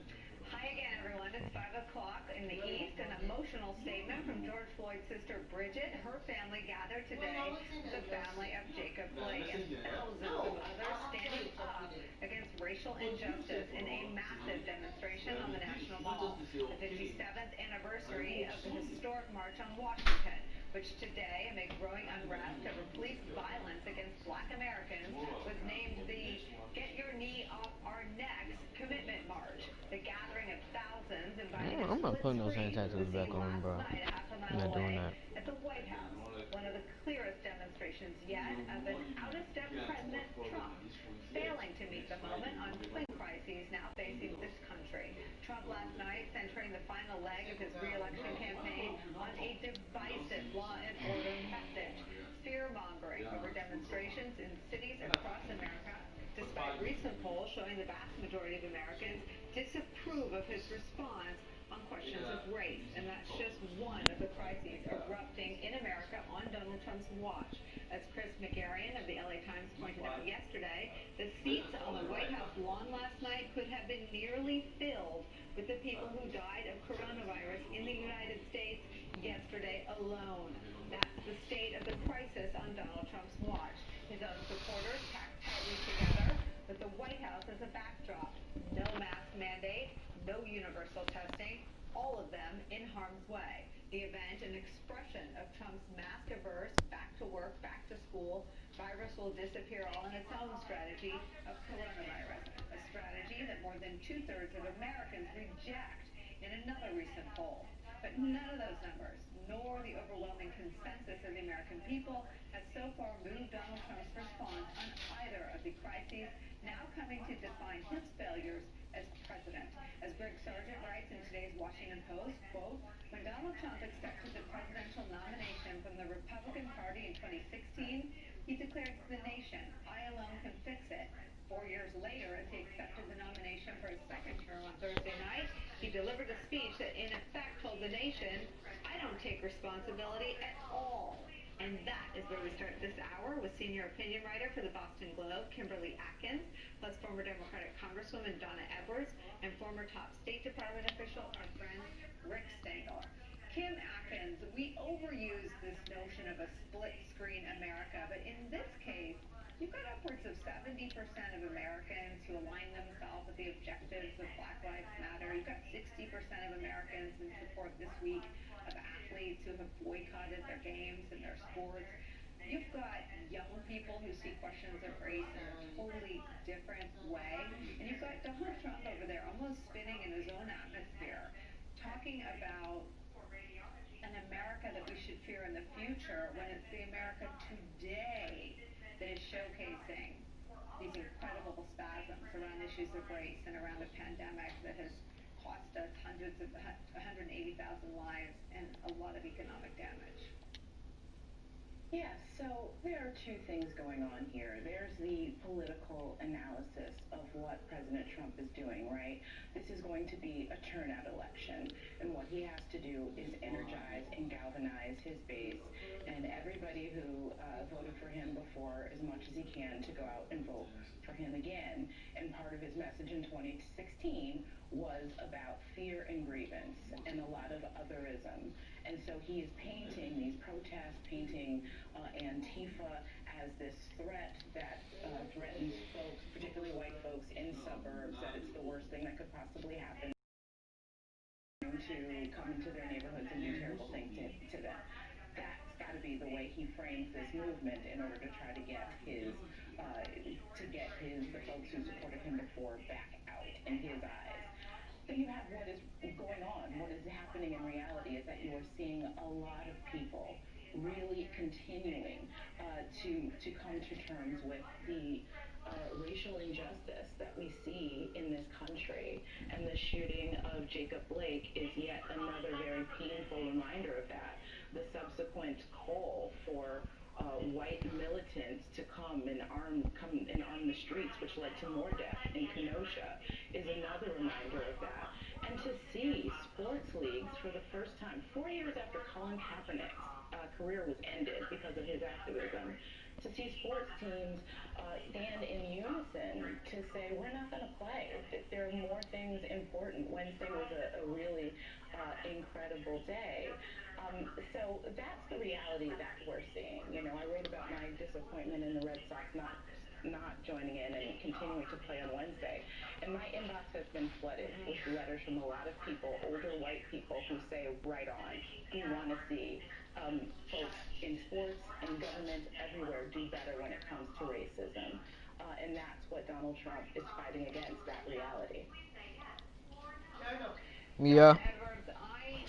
Hi again, everyone. It's 5 o'clock in the East. An emotional statement from George Floyd's sister Bridget. Her family gathered today with the family of Jacob Blake and thousands of others standing up against racial injustice in a massive demonstration on the National Mall. The 57th anniversary of the historic march on Washington, which today, amid growing unrest over police violence against black Americans, was named the Get Your Knee Off Our Necks Commitment March. The gathering of thousands inviting a I'm not split putting those hand screen was tattoos back seen on, last bro. night a half a I'm mile not doing away that. at the White House, one of the clearest demonstrations yet of an out-of-step President Trump failing to meet the moment on twin crises now facing this country. Trump last night centering the final leg of his re-election campaign on a divisive law and order message, fear-mongering over demonstrations in cities across America, despite recent polls showing the vast majority of Americans disapprove of his response on questions of race. And that's just one of the crises erupting in America on Donald Trump's watch. As Chris McGarrian of the LA Times pointed out yesterday, the seats on the White House lawn last night could have been nearly filled with the people who died of coronavirus in the United States yesterday alone. That's the state of the crisis on Donald Trump's watch. His own supporters packed tightly together with the White House as a backdrop. No mask mandate, no universal testing, all of them in harm's way. The event, an expression of Trump's mask-averse, back-to-work, back-to-school, virus will disappear all in its own strategy of coronavirus, a strategy that more than two-thirds of Americans reject in another recent poll. But none of those numbers, nor the overwhelming consensus of the American people, has so far moved Donald Trump's response on either of the crises now coming to define his failures as president. As Greg Sargent writes in today's Washington Post, quote, when Donald Trump accepted the presidential nomination from the Republican Party in 2016, he declared to the nation, I alone can fix it. 4 years later, as he accepted the nomination for his second term on Thursday night, he delivered a speech that in effect told the nation, I don't take responsibility at all. And that is where we start this hour with senior opinion writer for the Boston Globe, Kimberly Atkins, plus former Democratic Congresswoman Donna Edwards, and former top State Department official, our friend Rick Stengel. Kim Atkins, we overuse this notion of a split-screen America, but in this case, you've got upwards of 70% of Americans who align themselves with the objectives of Black Lives Matter. You've got 60% of Americans in support this week of athletes who have boycotted their games and their sports. You've got young people who see questions of race in a totally different way. And you've got Donald Trump over there almost spinning in his own atmosphere, talking about an America that we should fear in the future when it's the America today that is showcasing these incredible spasms around issues of race and around a pandemic that has cost us 180,000 lives and a lot of economic damage. Yeah, so there are two things going on here. There's the political analysis of what President Trump is doing, right? This is going to be a turnout election, and what he has to do is energize and galvanize his base and everybody who voted for him before as much as he can to go out and vote for him again. And part of his message in 2016 was about fear and grievance and a lot of otherism. And so he is painting these protests, painting Antifa as this threat that threatens folks, particularly white folks in suburbs, that it's the worst thing that could possibly happen to come into their neighborhoods and do terrible things to them. That's got to be the way he frames this movement in order to try to get the folks who supported him before back out in his eyes. Then you have what is going on. What is happening in reality is that you are seeing a lot of people really continuing to come to terms with the racial injustice that we see in this country. And the shooting of Jacob Blake is yet another very painful reminder of that. The subsequent call for white militants to come and arm the streets, which led to more death in Kenosha, is another reminder of that. And to see sports leagues for the first time, 4 years after Colin Kaepernick's career was ended because of his activism, to see sports teams stand in unison to say, we're not going to play. There are more things important. Wednesday was a really incredible day. So that's the reality that we're seeing. You know, I wrote about my disappointment in the Red Sox not not joining in and continuing to play on Wednesday. And my inbox has been flooded with letters from a lot of people, older white people, who say, right on, we want to see folks in sports and government everywhere do better when it comes to racism. And that's what Donald Trump is fighting against, that reality. Yeah. Edwards, I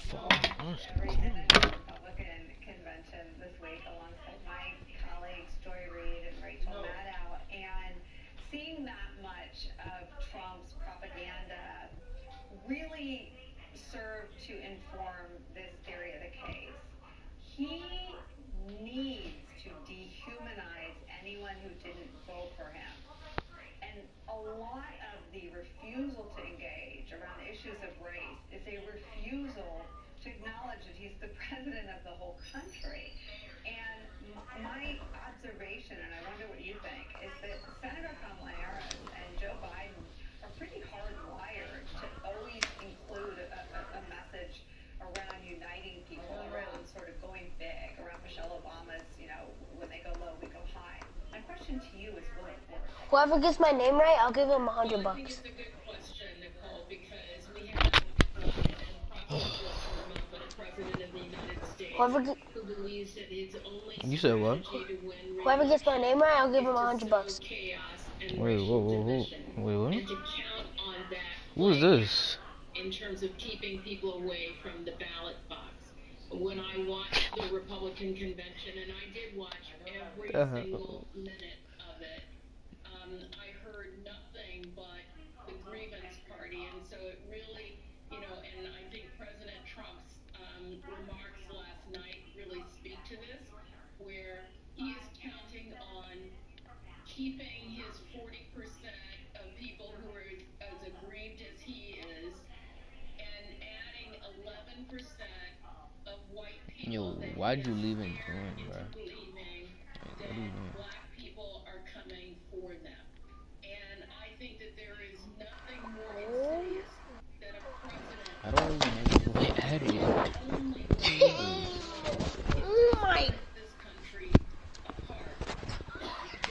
watched every minute of the Republican convention this week alongside my colleagues Joy Reid and Rachel Maddow, and seeing that much of Trump's propaganda really served to inform this theory of the case. He needs to dehumanize anyone who didn't vote for him. And a lot of the refusal to engage around issues of race is a refusal to acknowledge that he's the president of the whole country. And my observation, and I wonder what you think, is that Senator Kamala Harris and Joe Biden are pretty hardwired to always include a message around uniting people, around sort of going big, around Michelle Obama's, when they go low, we go high. My question to you is, will it work? Whoever gets my name right, I'll give him $100. I think it's a good question, Nicole, because we have an impossible form of a president of the United States who believes that his only strategy to win Whoever gets my name right, I'll give him is to $100. sow chaos and racial division. Wait, what? And to count on that Who is this? in terms of keeping people away from the ballot box. When I watched the Republican convention, and I did watch every single minute of it, I heard nothing but the grievance party. And so it really, and I think President Trump's remarks last night really speak to this, where he is counting on keeping his 40% of people who are as aggrieved as he is, and adding 11% of white people that why'd you leave and and join, bro? into believing that black people are coming for them. And I think that there is nothing more insidious than a president I don't even know who added it. only Oh my. this country apart.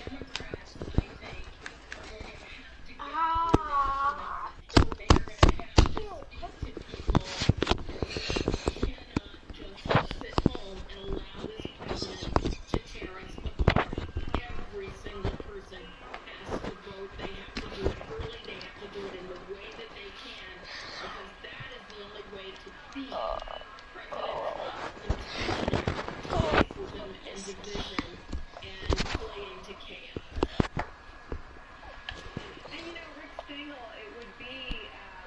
Democrats, I think, are going to have to get they are going to have to speak to people that cannot just sit home and allow this president to tear us apart. Every single person has to vote. They have to do it early. They have to do it in the way that they can, because that is the only way to beat President Trump's intentional racism and division and playing to chaos. And Rick Stengel, it would be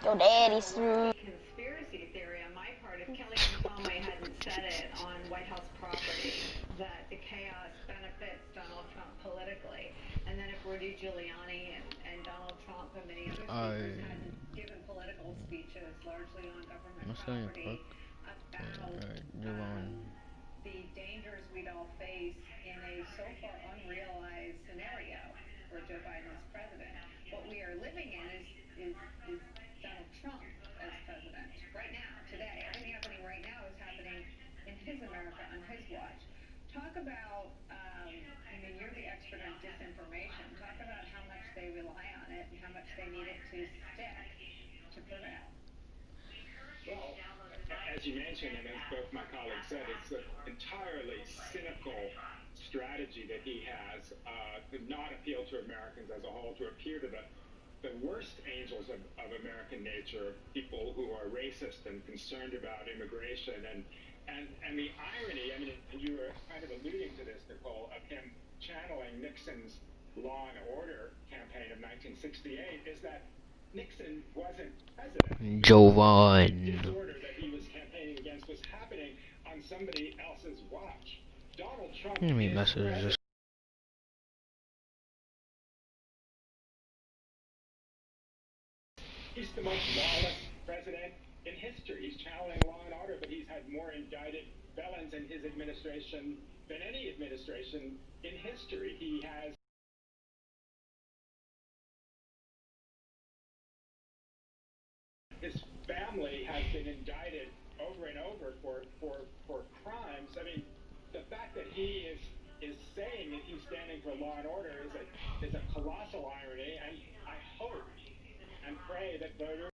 Your daddy's through. Conspiracy theory on my part if Kellyanne Conway hadn't said it on White House property that the chaos benefits Donald Trump politically, and then if Rudy Giuliani and Donald Trump and many other speakers hadn't given political speeches largely on government property about the dangers we'd all face in a so far unrealized scenario where Joe Biden is president. What we are living in is Donald Trump as president right now, today. Everything happening right now is happening in his America on his watch. Talk about, you're the expert on disinformation. Talk about how much they rely on it and how much they need it to stick to prevail. Well, as you mentioned, and as both my colleagues said, it's an entirely cynical strategy that he has to not appeal to Americans as a whole, to appear to the worst angels of American nature, people who are racist and concerned about immigration. And the irony, and you were kind of alluding to this, Nicole, of him channeling Nixon's Law and Order campaign of 1968, is that Nixon wasn't president. Jovan. The disorder that he was campaigning against was happening on somebody else's watch. Donald Trump is president. He's the most lawless president in history. He's channeling law and order, but he's had more indicted felons in his administration than any administration in history. He has his family has been indicted over and over for crimes. The fact that he is is saying that he's standing for law and order is a colossal irony, and I hope and pray that voters.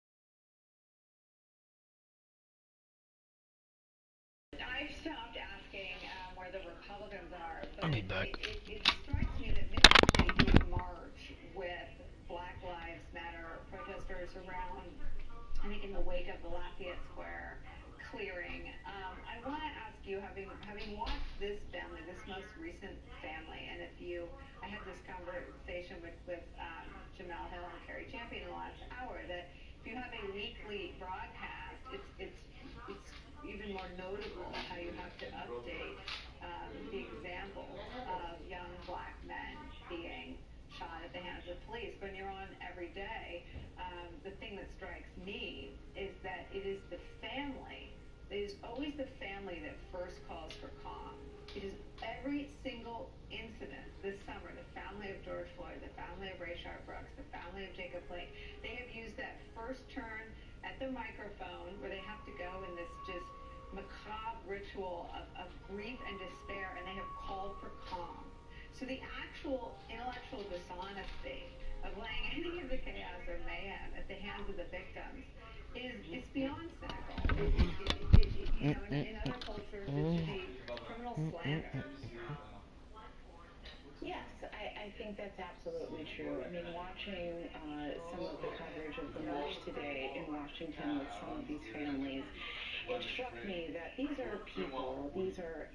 I've stopped asking where the Republicans are, I'll but be back. it strikes me that Mitt Romney did march with Black Lives Matter protesters around, I think, in the wake of the Lafayette Square clearing. I want to ask you, having watched this family, this most recent family, and I had this conversation with Jamel Hill and Carrie Champion in the last hour, that if you have a weekly broadcast, it's even more notable how you have to update the examples of young black men being shot at the hands of police. When you're on every day, the thing that strikes me is that it is the family. It is always the family that first calls for calm. It is every single incident this summer, the family of George Floyd, the family of Rayshard Brooks, the family of Jacob Blake, they have used that first turn at the microphone where they have to go in this just macabre ritual of grief and despair, and they have called for calm. So the actual intellectual dishonesty of laying any of the chaos or mayhem at the hands of the victims is beyond cynical. In other cultures, this would be criminal slander. Yes, I think that's absolutely true. I mean, watching some of the coverage of the march today in Washington with some of these families, it struck me that these are people, these are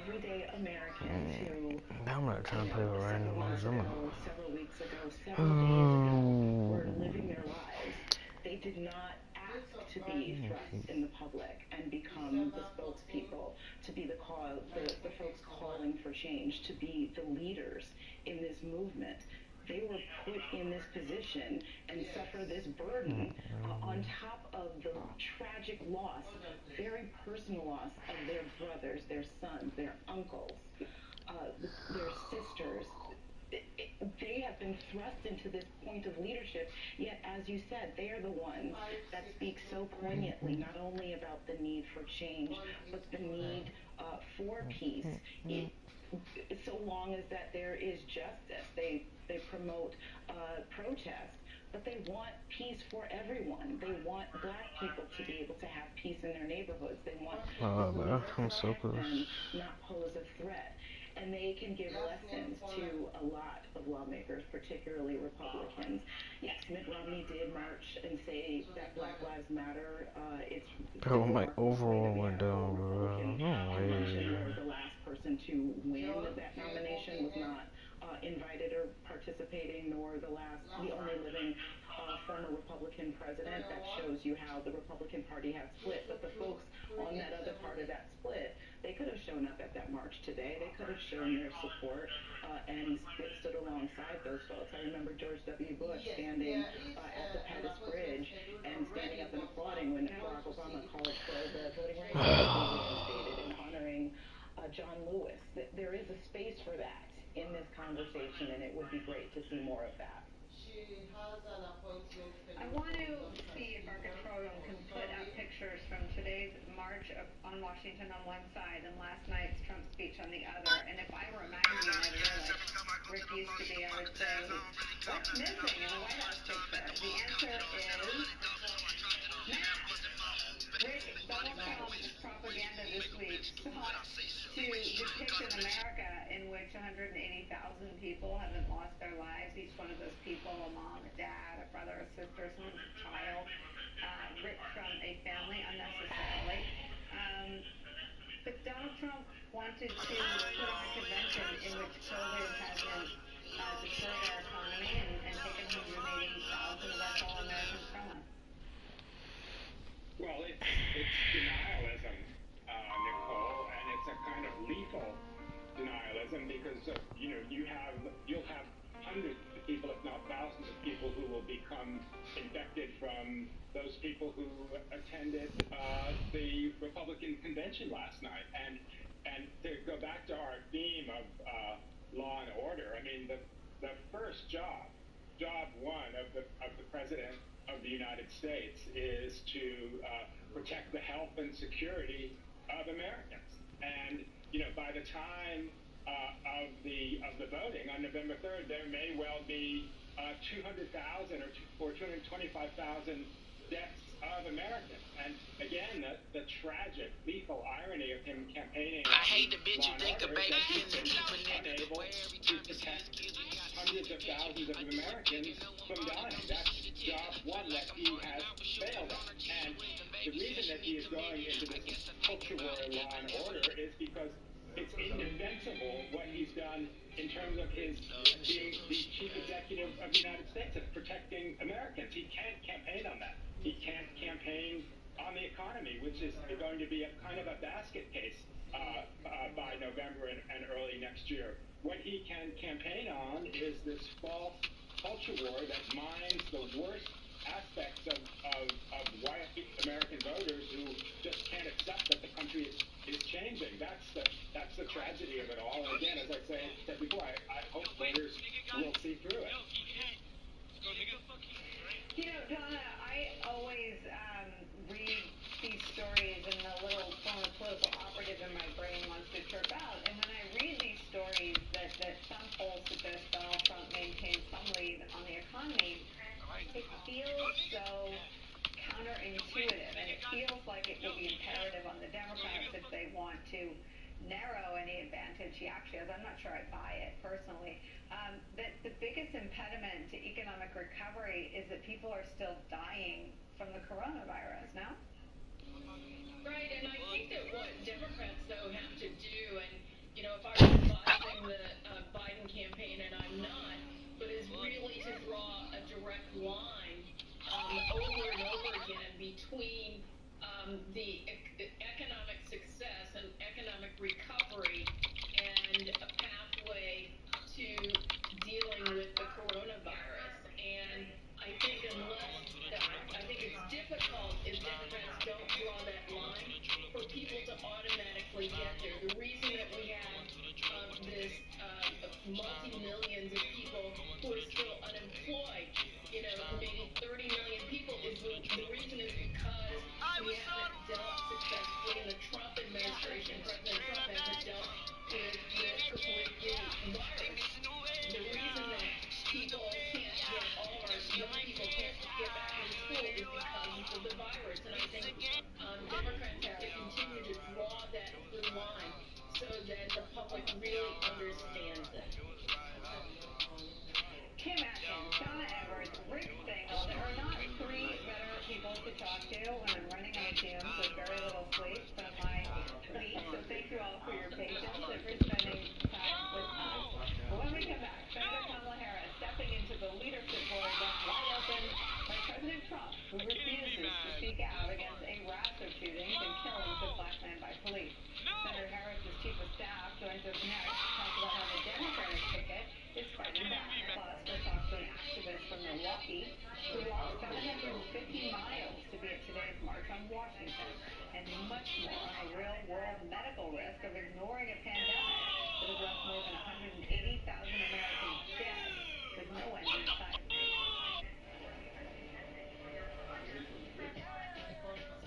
everyday Americans who, I'm not trying to play with several random months ones. I'm ago, several weeks ago, several days ago, were living their lives. They did not ask to be thrust in the public and become the spokespeople, to be the folks calling for change, to be the leaders in this movement. They were put in this position and suffer this burden on top of the tragic loss, very personal loss of their brothers, their sons, their uncles, their sisters. They have been thrust into this point of leadership, yet, as you said, they are the ones that speak so poignantly, not only about the need for change, but the need for peace. So long as that there is justice, they promote protest, but they want peace for everyone. They want black people to be able to have peace in their neighborhoods. They want police to protect them, not pose a threat. And they can give lessons to a lot of lawmakers, particularly Republicans. Yes, Mitt Romney did march and say that Black Lives Matter. It's Bro, my remarkable to me overall that we went had a whole down, bro. Republican No convention way. where the last person to win that nomination was not invited or participating, nor the only living former Republican president. That shows you how the Republican Party has split. But the folks on that other part of that split, they could have shown up at that march today. They could have shown their support and stood alongside those folks. I remember George W. Bush standing at the Pettus Bridge and standing up and applauding when Barack Obama called for the Voting Rights Act to be reinstated, and honoring John Lewis. There is a space for that in this conversation, and it would be great to see more of that. I want to see if our control room can put up pictures from today's march on Washington on one side and last night's Trump speech on the other. And if I were a magazine editor like Rick used to be, I would say, what's missing in the White House picture? The answer is math. Rick, Donald Trump's propaganda this week sought to depict an America in which 180,000 people haven't lost their lives. Each one of those people, a mom, a dad, a brother, a sister, sometimes a child, ripped from a family unnecessarily. But Donald Trump wanted to put on a convention in which COVID hasn't destroyed our economy and taken 180,000 of our fellow Americans from us. Well, it's denialism, Nicole, and it's a kind of lethal denialism because you'll have hundreds of people, if not thousands of people, who will become infected from those people who attended the Republican convention last night. And to go back to our theme of law and order, I mean the first job one of the president of the United States is to protect the health and security of Americans. And by the time of the voting on November 3rd, there may well be 200,000 or 225,000 deaths of Americans. And again, the tragic, lethal irony of him campaigning on law and order is that he's been unable to protect hundreds of thousands of Americans from dying. That's job one that he has failed at. And the reason that he is going into this culture war in law and order is because it's indefensible what he's done in terms of his being the chief executive of the United States, of protecting Americans. He can't campaign on that. He can't campaign on the economy, which is going to be a kind of a basket case by November and early next year. What he can campaign on is this false culture war that mines the worst aspects of white American voters who just can't accept that the country is changing. That's the tragedy of it all. And again, as I said before, I hope voters will see through it. You know, Donna, I always read these stories and the little former political operative in my brain wants to chirp out. And when I read these stories that some polls suggest Donald Trump maintains some lead on the economy, it feels so counterintuitive, and it feels like it will be imperative on the Democrats if they want to narrow any advantage he actually has. I'm not sure I buy it personally. That the biggest impediment to economic recovery is that people are still dying from the coronavirus, no? Right, and I think that what Democrats, though, have to do, and, you know, if I were advising the Biden campaign, and I'm not, but is really to draw a direct line over and over again between the economic success and economic recovery and a pathway to dealing with the coronavirus. And I think I think it's difficult if Democrats don't draw that line for people to automatically get there. The reason that we have this multi-millions of people who are still unemployed, you know, maybe 30 million people, is the reason is because we haven't dealt successfully in the Trump administration. President Trump hasn't dealt with the virus. The reason that people can't get, all of our young people can't get back into school is because of the virus. And I think Democrats have to continue to draw that through line so that the public really understands it. Kim Atkins, Donna Everett, Rick Stengel, there are not three better people to talk to when I'm running on fumes with very little sleep from my week. So thank you all for your patience and for spending time with us. But when we come back, Senator Kamala Harris stepping into the leadership board left wide open by President Trump, who refuses to speak out against a rash of shootings and killings of black men by police. Senator Harris's chief of staff joins us next to talk about how the Democratic ticket is fighting back. Plus, we'll talk to an activist from Milwaukee who walked 750 miles to be at today's March on Washington, and much more on the real-world medical risk of ignoring a pandemic that has left more than 180,000 Americans dead with no end in sight.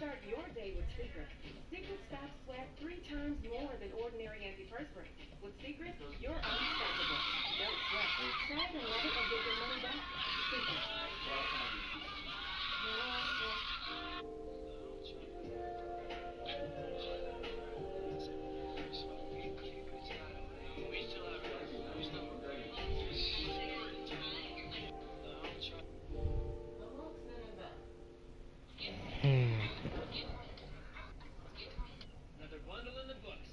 Start your day with Secret. Secret stops sweat 3 times more than ordinary antiperspirant. With Secret, you're unstoppable. No sweat. Try it and love it or get your money back. Secret. Another bundle in the books.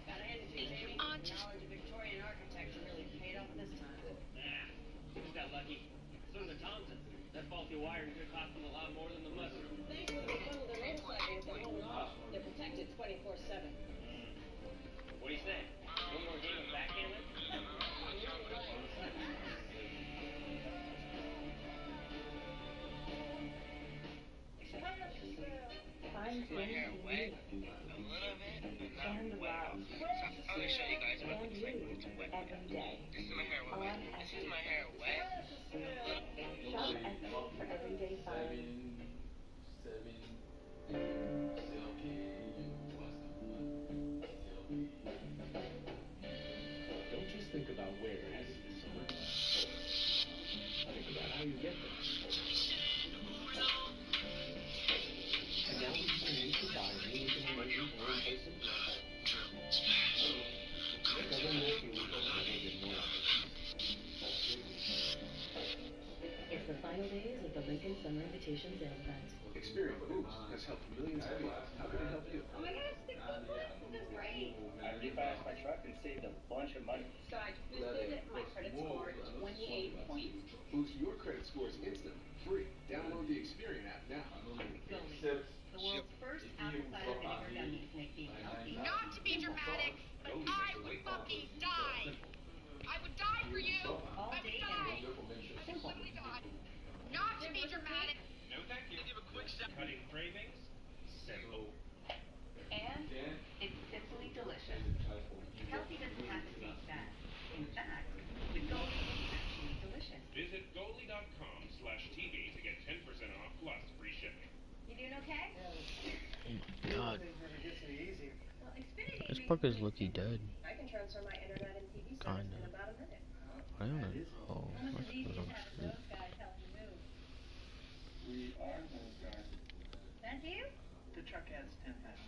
Gotta hand it to you, baby. Knowledge of Victorian architecture really paid off this time. Nah, you just got lucky. So did the Thompsons. That faulty wiring could cost them a lot more than the mudroom. Thankfully, they bundled their motorcycle with their own off. They're protected 24/7. What do you say? One more game of backgammon? Find things you need and love and use every day on Etsy. Shop Etsy for everyday fun. summer invitation sales event. Experian Boost has helped millions of people. How can it help you? Oh my gosh, this is great. I refinanced my truck and saved a bunch of money. So I just boosted my credit score 28 points. Boost your credit scores instantly, free. Download the Experian app now. Goli, the world's first apple cider vinegar gummies make being healthy. Not to be dramatic, but I would fucking die. I would die for you. All I would day die. energy. I would Simple. literally die. Not to be dramatic. No, thank you. Cutting cravings, simple. And it's simply delicious. Healthy doesn't have to taste bad. In fact, with Goli, it's actually delicious. Visit Goli.com/TV to get 10% off plus free shipping. You doing okay? God. Well, Xfinity This park is lucky dead. I can transfer my internet and TV service Kinda. in about a minute. I don't know. Oh, Almost that's as easy what as I'm having shooting. those guys help you move. We are those guys. That's you? The truck adds 10 pounds.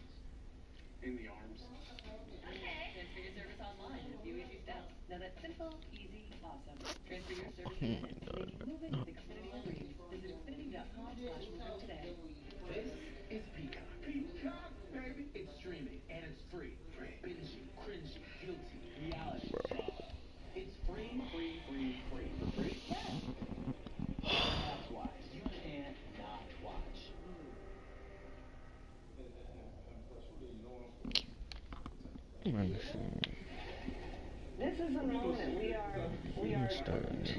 In the arms. Okay. Transfer your service online in a few easy steps. Now that's simple, easy, awesome. Transfer your service Oh in my minutes. God. Make moving with Xfinity Dreams. Visit Xfinity.com/moving today. This is Peacock. Peacock, baby! It's streaming and it's free. For bingy, cringy, guilty, reality drama. It's free, free, free, free. Free? Yes! Housewives, you can't not watch. This is a moment we are Start.